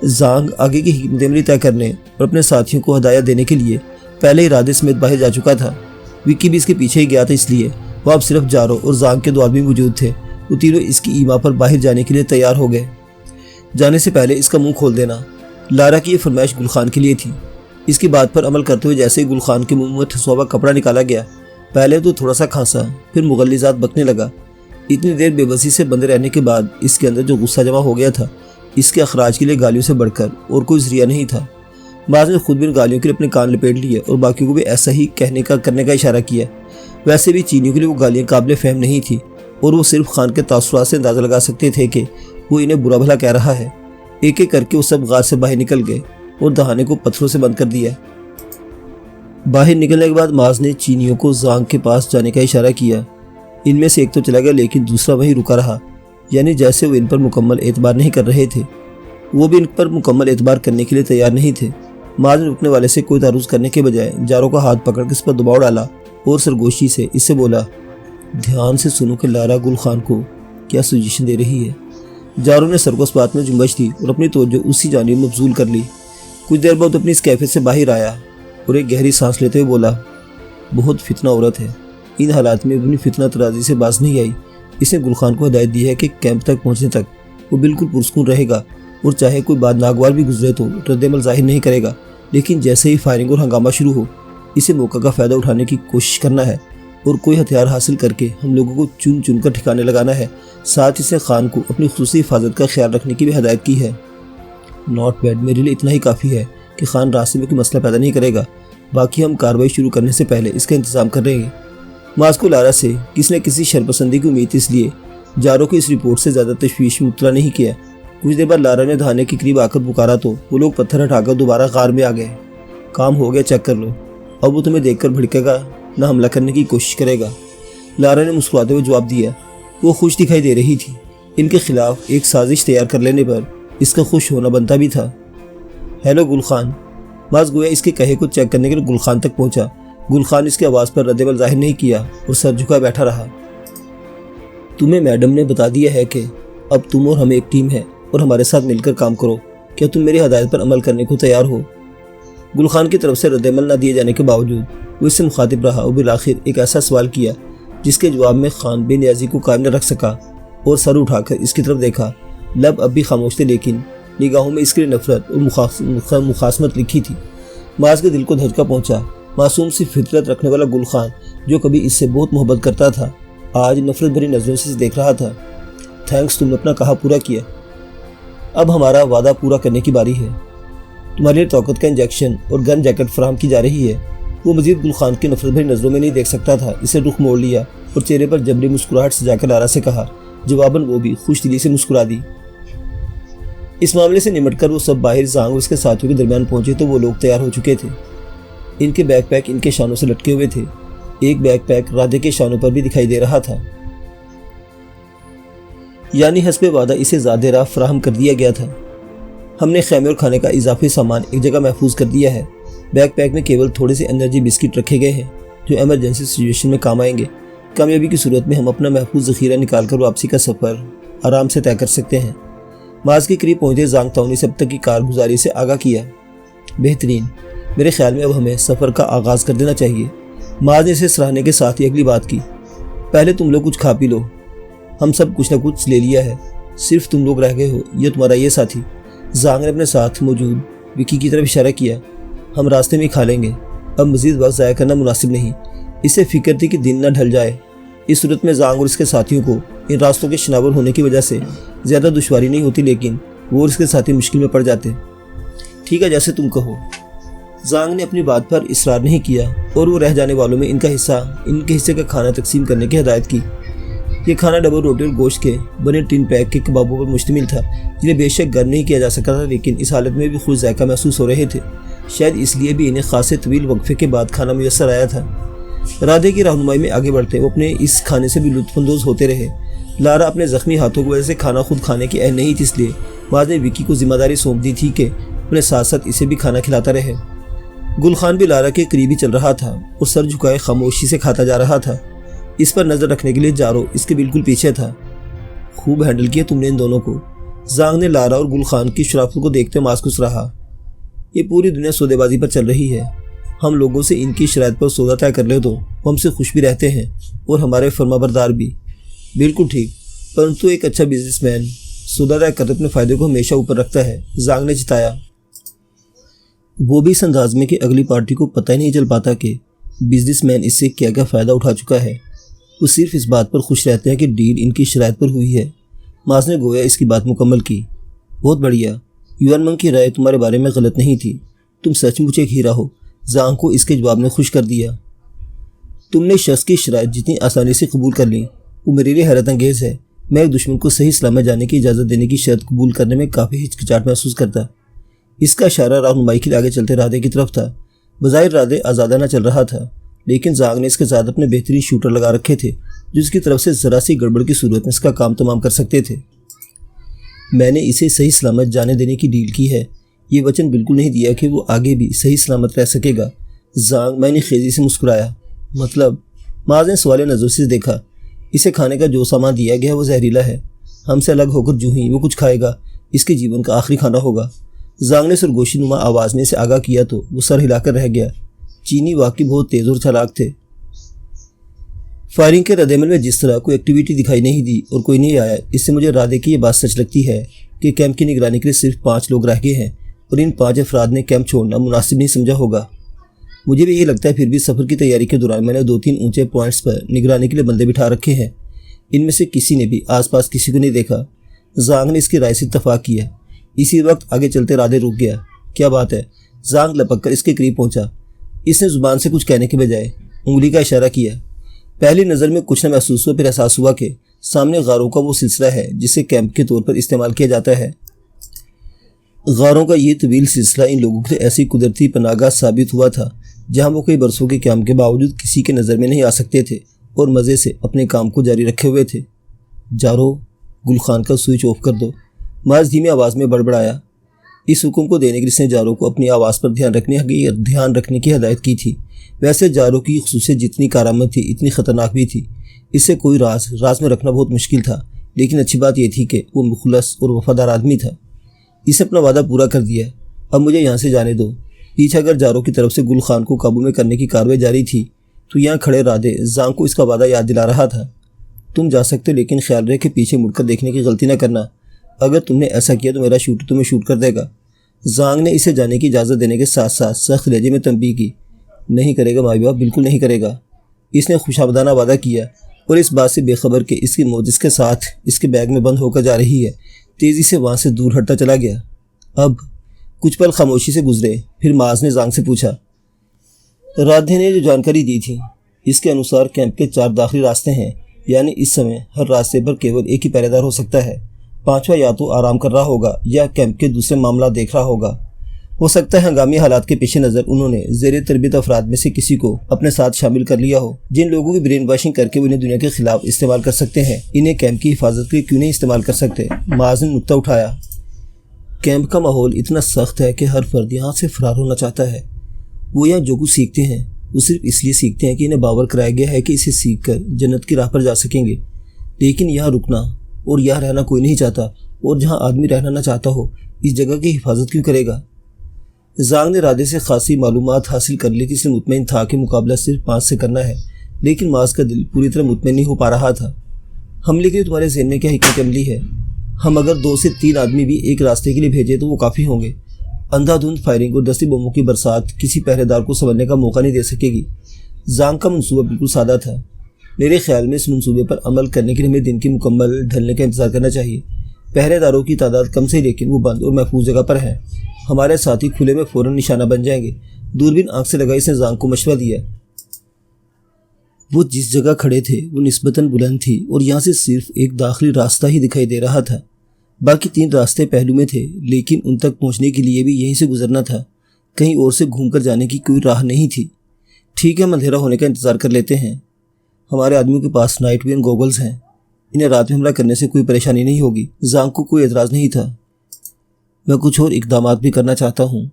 زانگ آگے کی حکمت عملی طے کرنے اور اپنے ساتھیوں کو ہدایت دینے کے لیے پہلے ارادے سمیت باہر جا چکا تھا۔ وکی بھی اس کے پیچھے ہی گیا تھا، اس لیے وہ اب صرف جارو اور زانگ کے دو آدمی موجود تھے۔ وہ تینوں اس کی ایما پر باہر جانے کے لیے تیار ہو گئے۔ جانے سے پہلے اس کا منہ کھول دینا، لارا کی یہ فرمائش گل خان کے لیے تھی۔ اس کی بات پر عمل کرتے ہوئے جیسے ہی گل خان کے منہ میں ٹھسا ہوا کپڑا نکالا گیا، پہلے تو تھوڑا سا کھانسا، پھر مغلظات بکنے لگا۔ اتنی دیر بے بسی سے بندے رہنے کے بعد اس کے اندر جو غصہ جمع ہو گیا تھا، اس کے اخراج کے لیے گالیوں سے بڑھ کر اور کوئی ذریعہ نہیں تھا۔ بعض نے خود بھی ان گالیوں کے لیے اپنے کان لپیٹ لیے اور باقیوں کو بھی ایسا ہی کرنے کا اشارہ کیا۔ ویسے بھی چینیوں کے لیے وہ گالیاں قابل فہم نہیں تھی اور وہ صرف خان کے تاثرات سے اندازہ لگا سکتے تھے کہ وہ انہیں برا بھلا کہہ رہا ہے۔ ایک ایک کر کے وہ سب غار سے باہر نکل گئے اور دہانے کو پتھروں سے بند کر دیا۔ باہر نکلنے کے بعد معاذ نے چینیوں کو زانگ کے پاس جانے کا اشارہ کیا۔ ان میں سے ایک تو چلا گیا، لیکن دوسرا وہیں رکا رہا، یعنی جیسے وہ ان پر مکمل اعتبار نہیں کر رہے تھے، وہ بھی ان پر مکمل اعتبار کرنے کے لیے تیار نہیں تھے۔ معاذ نے رکنے والے سے کوئی تعارض کرنے کے بجائے جارو کا ہاتھ پکڑ کے اس پر دباؤ ڈالا اور سرگوشی سے اس سے بولا، دھیان سے سنو کہ لارا گل خان کو کیا سجیشن دے رہی ہے۔ جارو نے سر کو اس بات میں جنبش دی اور اپنی توجہ اسی جانب مبذول کر لی۔ کچھ دیر بعد اپنی اس کیفے سے باہر آیا اور ایک گہری سانس لیتے ہوئے بولا، بہت فتنہ عورت ہے، ان حالات میں اپنی فتنہ ترازی سے باز نہیں آئی۔ اس نے گل خان کو ہدایت دی ہے کہ کیمپ تک پہنچنے تک وہ بالکل پرسکون رہے گا اور چاہے کوئی بات ناگوار بھی گزرے تو رد عمل ظاہر نہیں کرے گا، لیکن جیسے ہی فائرنگ اور ہنگامہ شروع ہو، اسے موقع کا فائدہ اٹھانے کی کوشش کرنا ہے اور کوئی ہتھیار حاصل کر کے ہم لوگوں کو چن چن کر ٹھکانے لگانا ہے۔ ساتھ اس نے خان کو اپنی خصوصی حفاظت کا خیال رکھنے کی بھی ہدایت کی ہے۔ ناٹ بیڈ، میرے لیے اتنا ہی کافی ہے کہ خان راستے میں کوئی مسئلہ پیدا نہیں کرے گا، باقی ہم کارروائی شروع کرنے سے پہلے اس کا انتظام کر رہے ہیں۔ معاذ کو لارا سے کسی نہ کسی شرپسندی کی امید، اس لیے جارو کی اس رپورٹ سے زیادہ تشویش میں مبتلا نہیں کیا۔ کچھ دیر بعد لارا نے دہانے کے قریب آ کر پکارا تو وہ لوگ پتھر ہٹا کر دوبارہ غار میں آ گئے۔ کام ہو گیا، چیک کر لو، اب وہ تمہیں دیکھ کر بھڑکے گا نہ حملہ کرنے کی کوشش کرے گا۔ لارا نے مسکراتے ہوئے جواب دیا۔ وہ خوش دکھائی دے رہی تھی، ان کے خلاف ایک سازش تیار کر لینے پر اس کا خوش ہونا بنتا بھی تھا۔ ہیلو گل خان، معاذ گویا اس کے کہے کو چیک کرنے کے لیے گل خان تک پہنچا۔ گل خان اس کی آواز پر رد عمل ظاہر نہیں کیا اور سر جھکا بیٹھا رہا۔ تمہیں میڈم نے بتا دیا ہے کہ اب تم اور ہم ایک ٹیم ہے اور ہمارے ساتھ مل کر کام کرو، کیا تم میری ہدایت پر عمل کرنے کو تیار ہو؟ گل خان کی طرف سے رد عمل نہ دیے جانے کے باوجود وہ اس سے مخاطب رہا اور بالآخر ایک ایسا سوال کیا جس کے جواب میں خان بے نیازی کو قائم نہ رکھ سکا اور سر اٹھا کر اس کی طرف دیکھا۔ لب اب بھی خاموش تھے، لیکن نگاہوں میں اس کے لیے نفرت اور مخاصمت لکھی تھی۔ معاذ کے دل کو دھچکا پہنچا۔ معصوم سی فطرت رکھنے والا گل خان، جو کبھی اس سے بہت محبت کرتا تھا، آج نفرت بھری نظروں سے دیکھ رہا تھا۔ تھینکس، تم نے اپنا کہا پورا کیا، اب ہمارا وعدہ پورا کرنے کی باری ہے۔ تمہارے لیے طاقت کا انجیکشن اور گن جیکٹ فراہم کی جا رہی ہے۔ وہ مزید گل خان کی نفرت بھری نظروں میں نہیں دیکھ سکتا تھا، اسے رخ موڑ لیا اور چہرے پر جبری مسکراہٹ سجا کر لارا سے کہا۔ جواباً وہ بھی خوش دلی سے مسکرا دی۔ اس معاملے سے نمٹ کر وہ سب باہر زانگ اور اس کے ساتھیوں کے درمیان پہنچے تو وہ لوگ تیار ہو چکے تھے۔ ان کے بیک پیک ان کے شانوں سے لٹکے ہوئے تھے، ایک بیک پیک رادھے کے شانوں پر بھی دکھائی دے رہا تھا، یعنی حسب وعدہ اسے زیادہ راہ فراہم کر دیا گیا تھا۔ ہم نے خیمے اور کھانے کا اضافی سامان ایک جگہ محفوظ کر دیا ہے۔ بیک پیک میں کیول تھوڑے سے انرجی بسکٹ رکھے گئے ہیں جو ایمرجنسی سچویشن میں کام آئیں گے۔ کامیابی کی صورت میں ہم اپنا محفوظ ذخیرہ نکال کر واپسی کا سفر آرام سے طے کر سکتے ہیں۔ معاذ کے قریب پہنچے زانگ تاؤ نے اب تک کی کارگزاری سے آگاہ کیا۔ بہترین، میرے خیال میں اب ہمیں سفر کا آغاز کر دینا چاہیے۔ معاذ نے اسے سراہنے کے ساتھ ہی اگلی بات کی۔ پہلے تم لوگ کچھ کھا پی لو، ہم سب کچھ نہ کچھ لے لیا ہے، صرف تم لوگ رہ گئے ہو، یہ تمہارا یہ ساتھی۔ زانگ نے اپنے ساتھ موجود وکی کی طرف اشارہ کیا۔ ہم راستے میں ہی کھا لیں گے، اب مزید وقت ضائع کرنا مناسب نہیں۔ اسے فکر تھی کہ دن نہ ڈھل جائے۔ اس صورت میں زانگ اور اس کے ساتھیوں کو ان راستوں کے شناور ہونے کی وجہ سے زیادہ دشواری نہیں ہوتی، لیکن وہ اور اس کے ساتھی مشکل میں پڑ جاتے۔ ٹھیک ہے، جیسے تم کہو۔ زانگ نے اپنی بات پر اصرار نہیں کیا اور وہ رہ جانے والوں میں ان کے حصے کا کھانا تقسیم کرنے کی ہدایت کی۔ یہ کھانا ڈبل روٹی اور گوشت کے بنے ٹن پیک کے کبابوں پر مشتمل تھا، جنہیں بے شک گرم نہیں کیا جا سکتا تھا، لیکن اس حالت میں بھی خوش ذائقہ محسوس ہو رہے تھے۔ شاید اس لیے بھی انہیں خاصے طویل وقفے کے بعد کھانا میسر آیا تھا۔ رادھے کی رہنمائی میں آگے بڑھتے وہ اپنے اس کھانے سے بھی لطف اندوز ہوتے رہے۔ لارا اپنے زخمی ہاتھوں کی وجہ سے کھانا خود کھانے کی اہل نہیں تھی، اس لیے ماز نے وکی کو ذمہ داری سونپ دی تھی کہ اپنے ساتھ ساتھ اسے بھی کھانا کھلاتا رہے۔ گل خان بھی لارا کے قریب ہی چل رہا تھا اور سر جھکائے خاموشی سے کھاتا جا رہا تھا۔ اس پر نظر رکھنے کے لیے جارو اس کے بالکل پیچھے تھا۔ خوب ہینڈل کیا تم نے ان دونوں کو، زانگ نے لارا اور گل خان کی شرافت کو دیکھتے ماسکس رہا۔ یہ پوری دنیا سودے بازی پر چل رہی ہے، ہم لوگوں سے ان کی شرائط پر سودا طے کر لے تو وہ ہم سے خوش بھی رہتے ہیں اور ہمارے فرما بردار بھی۔ بالکل ٹھیک، پرنتو ایک اچھا بزنس مین سودا طے کر اپنے فائدے کو ہمیشہ اوپر رکھتا ہے، زانگ نے چتایا۔ وہ بھی اس انداز میں کہ اگلی پارٹی کو پتہ ہی نہیں چل پاتا کہ بزنس مین اس سے کیا کیا فائدہ اٹھا چکا ہے۔ وہ صرف اس بات پر خوش رہتے ہیں کہ ڈیل ان کی شرائط پر ہوئی ہے۔ ماز نے گویا اس کی بات مکمل کی۔ بہت بڑھیا، یوان منگ کی رائے تمہارے بارے میں غلط نہیں تھی، تم سچ مچ ایک ہیرا ہو، زانگ کو اس کے جواب نے خوش کر دیا۔ تم نے شخص کی شرائط جتنی آسانی سے قبول کر لیں وہ میرے لیے حیرت انگیز ہے۔ میں ایک دشمن کو صحیح سلامت جانے کی اجازت دینے کی شرط قبول کرنے میں کافی ہچکچاہٹ محسوس کرتا۔ اس کا اشارہ رہنمائی کے لیے آگے چلتے رادھے کی طرف تھا۔ بظاہر رادھے آزادانہ چل رہا تھا، لیکن زانگ نے اس کے ساتھ اپنے بہترین شوٹر لگا رکھے تھے جو اس کی طرف سے ذرا سی گڑبڑ کی صورت میں اس کا کام تمام کر سکتے تھے۔ میں نے اسے صحیح سلامت جانے دینے کی ڈیل کی ہے، یہ وچن بالکل نہیں دیا کہ وہ آگے بھی صحیح سلامت رہ سکے گا۔ زانگ میں نے خیزی سے مسکرایا۔ مطلب؟ ماز نے سوال نظر سے دیکھا۔ اسے کھانے کا جو سامان دیا گیا ہے وہ زہریلا ہے، ہم سے الگ ہو کر جو ہی وہ کچھ کھائے گا اس کے جیون کا آخری کھانا ہوگا۔ زانگ نے سرگوشی نما آواز میں اسے آگاہ کیا تو وہ سر ہلا کر رہ گیا۔ چینی واقعی بہت تیز اور چالاک تھے۔ فائرنگ کے رد عمل میں جس طرح کوئی ایکٹیویٹی دکھائی نہیں دی اور کوئی نہیں آیا، اس سے مجھے رادھے کی یہ بات سچ لگتی ہے کہ کیمپ کی نگرانی کے لیے صرف 5 لوگ رہ گئے ہیں اور ان 5 افراد نے کیمپ چھوڑنا مناسب نہیں سمجھا ہوگا۔ مجھے بھی یہ لگتا ہے، پھر بھی سفر کی تیاری کے دوران میں نے 2-3 اونچے پوائنٹس پر نگرانی کے لیے بندے بٹھا رکھے ہیں، ان میں سے کسی نے بھی آس پاس کسی کو نہیں دیکھا۔ زانگ نے اس کی رائے سے اتفاق کیا۔ اسی وقت آگے چلتے رادھے رک گیا۔ کیا بات ہے؟ زانگ لپک کر اس کے قریب پہنچا۔ اس نے زبان سے کچھ کہنے کے بجائے انگلی کا اشارہ کیا۔ پہلی نظر میں کچھ نہ محسوس ہوا، پھر احساس ہوا کہ سامنے غاروں کا وہ سلسلہ ہے جسے کیمپ کے طور پر استعمال کیا جاتا ہے۔ غاروں کا یہ طویل سلسلہ ان لوگوں کے لیے ایسی قدرتی پناہ گاہ ثابت ہوا تھا جہاں وہ کئی برسوں کے قیام کے باوجود کسی کے نظر میں نہیں آ سکتے تھے اور مزے سے اپنے کام کو جاری رکھے ہوئے تھے۔ جارو، گل خان کا سوئچ آف کر دو، ماز دھیمی آواز میں بڑبڑایا۔ اس حکم کو دینے کے لیے اس نے جارو کو اپنی آواز پر دھیان رکھنے کی ہدایت کی تھی۔ ویسے جارو کی خصوصیت جتنی کارآمد تھی اتنی خطرناک بھی تھی۔ اس سے کوئی راز میں رکھنا بہت مشکل تھا، لیکن اچھی بات یہ تھی کہ وہ مخلص اور وفادار آدمی تھا۔ اس نے اپنا وعدہ پورا کر دیا، اب مجھے یہاں سے جانے دو۔ پیچھے اگر جارو کی طرف سے گل خان کو قابو میں کرنے کی کارروائی جاری تھی تو یہاں کھڑے رادھے زانگ کو اس کا وعدہ یاد دلا رہا تھا۔ تم جا سکتے ہو، لیکن خیال رہے کہ پیچھے مڑ کر دیکھنے کی غلطی نہ کرنا، اگر تم نے ایسا کیا تو میرا شوٹر تمہیں شوٹ کر دے گا۔ زانگ نے اسے جانے کی اجازت دینے کے ساتھ ساتھ سخت لہجے میں تنبیہ کی۔ نہیں کرے گا مائی باپ، بالکل نہیں کرے گا۔ اس نے خوشامدانہ وعدہ کیا اور اس بات سے بے خبر کہ اس کی موت اس کے ساتھ اس کے بیگ میں بند ہو کر جا رہی ہے، تیزی سے وہاں سے دور ہٹتا چلا گیا۔ اب کچھ پل خاموشی سے گزرے، پھر ماز نے زانگ سے پوچھا۔ رادھے نے جو جانکاری دی تھی اس کے انوسار کیمپ کے 4 داخلی راستے ہیں، یعنی اس سمے ہر راستے پر کیول ایک ہی پہرے دار ہو سکتا ہے۔ 5واں یا تو آرام کر رہا ہوگا یا کیمپ کے دوسرے معاملات دیکھ رہا ہوگا۔ ہو سکتا ہے ہنگامی حالات کے پیش نظر انہوں نے زیر تربیت افراد میں سے کسی کو اپنے ساتھ شامل کر لیا ہو، جن لوگوں کی برین واشنگ کر کے انہیں دنیا کے خلاف استعمال کر سکتے ہیں۔ انہیں کیمپ کی حفاظت کے لیے کیوں نہیں استعمال کر سکتے؟ ماز نے نکتہ اٹھایا۔ کیمپ کا ماحول اتنا سخت ہے کہ ہر فرد یہاں سے فرار ہونا چاہتا ہے۔ وہ یہاں جو کچھ سیکھتے ہیں وہ صرف اس لیے سیکھتے ہیں کہ انہیں باور کرایا گیا ہے کہ اسے سیکھ کر جنت کی راہ پر جا سکیں گے، لیکن یہاں رکنا اور یہاں رہنا کوئی نہیں چاہتا، اور جہاں آدمی رہنا نہ چاہتا ہو اس جگہ کی حفاظت کیوں کرے گا؟ زانگ نے رادھے سے خاصی معلومات حاصل کر لی تھی، اس لیے مطمئن تھا کہ مقابلہ صرف 5 سے کرنا ہے، لیکن ماز کا دل پوری طرح مطمئن نہیں ہو پا رہا تھا۔ حملے کے لیے تمہارے ذہن میں کیا حکمت عملی ہے؟ ہم اگر 2 سے 3 آدمی بھی ایک راستے کے لیے بھیجیں تو وہ کافی ہوں گے۔ اندھا دھند فائرنگ اور دستی بموں کی برسات کسی پہرے دار کو سنبھلنے کا موقع نہیں دے سکے گی۔ زانگ کا منصوبہ بالکل سادہ تھا۔ میرے خیال میں اس منصوبے پر عمل کرنے کے لیے ہمیں دن کی مکمل ڈھلنے کا انتظار کرنا چاہیے۔ پہرے داروں کی تعداد کم سے لیکن وہ بند اور محفوظ جگہ پر ہیں۔ ہمارے ساتھی کھلے میں فوراً نشانہ بن جائیں گے۔ دوربین آنکھ سے لگائی اس نے زانگ کو مشورہ دیا۔ وہ جس جگہ کھڑے تھے وہ نسبتاً بلند تھی اور یہاں سے صرف ایک داخلی راستہ ہی دکھائی دے رہا تھا۔ باقی 3 راستے پہلو میں تھے، لیکن ان تک پہنچنے کے لیے بھی یہیں سے گزرنا تھا، کہیں اور سے گھوم کر جانے کی کوئی راہ نہیں تھی۔ ٹھیک ہے، ہم اندھیرا ہونے کا انتظار کر لیتے ہیں۔ ہمارے آدمیوں کے پاس نائٹ ویژن گوگلز ہیں، انہیں رات میں حملہ کرنے سے کوئی پریشانی نہیں ہوگی۔ زانگ کو کوئی اعتراض نہیں تھا۔ میں کچھ اور اقدامات بھی کرنا چاہتا ہوں،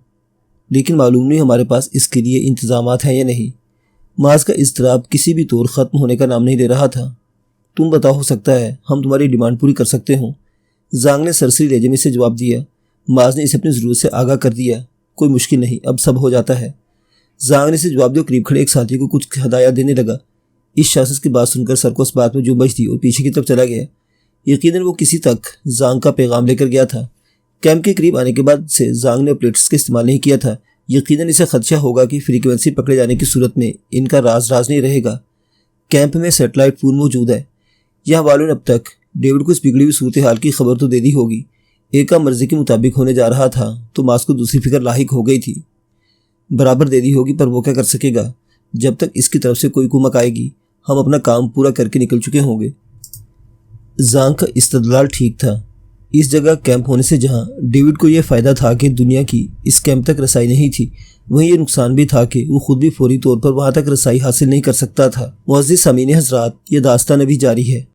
لیکن معلوم نہیں ہمارے پاس اس کے لیے انتظامات ہیں یا نہیں۔ ماز کا اضطراب کسی بھی طور ختم ہونے کا نام نہیں لے رہا تھا۔ تم بتاؤ، ہو سکتا ہے ہم تمہاری ڈیمانڈ پوری کر سکتے ہوں۔ زانگ نے سرسری لہجے میں سے جواب دیا۔ ماز نے اسے اپنی ضرورت سے آگاہ کر دیا۔ کوئی مشکل نہیں، اب سب ہو جاتا ہے۔ زانگ نے اسے جواب دیا، قریب کھڑے ایک ساتھی کو کچھ ہدایات دینے لگا۔ اس شخص کی بات سن کر سر کو اس بات میں جو بچ دی اور پیچھے کی طرف چلا گیا۔ یقیناً وہ کسی تک زانگ کا پیغام لے کر گیا تھا۔ کیمپ کے قریب آنے کے بعد سے زانگ نے آپریٹرز کا استعمال نہیں کیا تھا۔ یقیناً اسے خدشہ ہوگا کہ فریکوینسی پکڑے جانے کی صورت میں ان کا راز نہیں رہے گا۔ کیمپ میں سیٹلائٹ فون موجود ہے۔ یہاں والوں نے اب تک ڈیوڈ کو اس بگڑی ہوئی صورتحال کی خبر تو دے دی ہوگی۔ ایک کا مرضی کے مطابق ہونے جا رہا تھا تو ماس کو دوسری فکر لاحق ہو گئی تھی۔ برابر دے دی ہوگی، پر وہ کیا کر سکے گا؟ جب تک اس کی طرف سے کوئی کمک آئے گی ہم اپنا کام پورا کر کے نکل چکے ہوں گے۔ زانگ کا استدلال ٹھیک تھا۔ اس جگہ کیمپ ہونے سے جہاں ڈیوڈ کو یہ فائدہ تھا کہ دنیا کی اس کیمپ تک رسائی نہیں تھی، وہیں یہ نقصان بھی تھا کہ وہ خود بھی فوری طور پر وہاں تک رسائی حاصل نہیں کر سکتا تھا۔ معزز سامعین حضرات، یہ داستان ابھی جاری ہے۔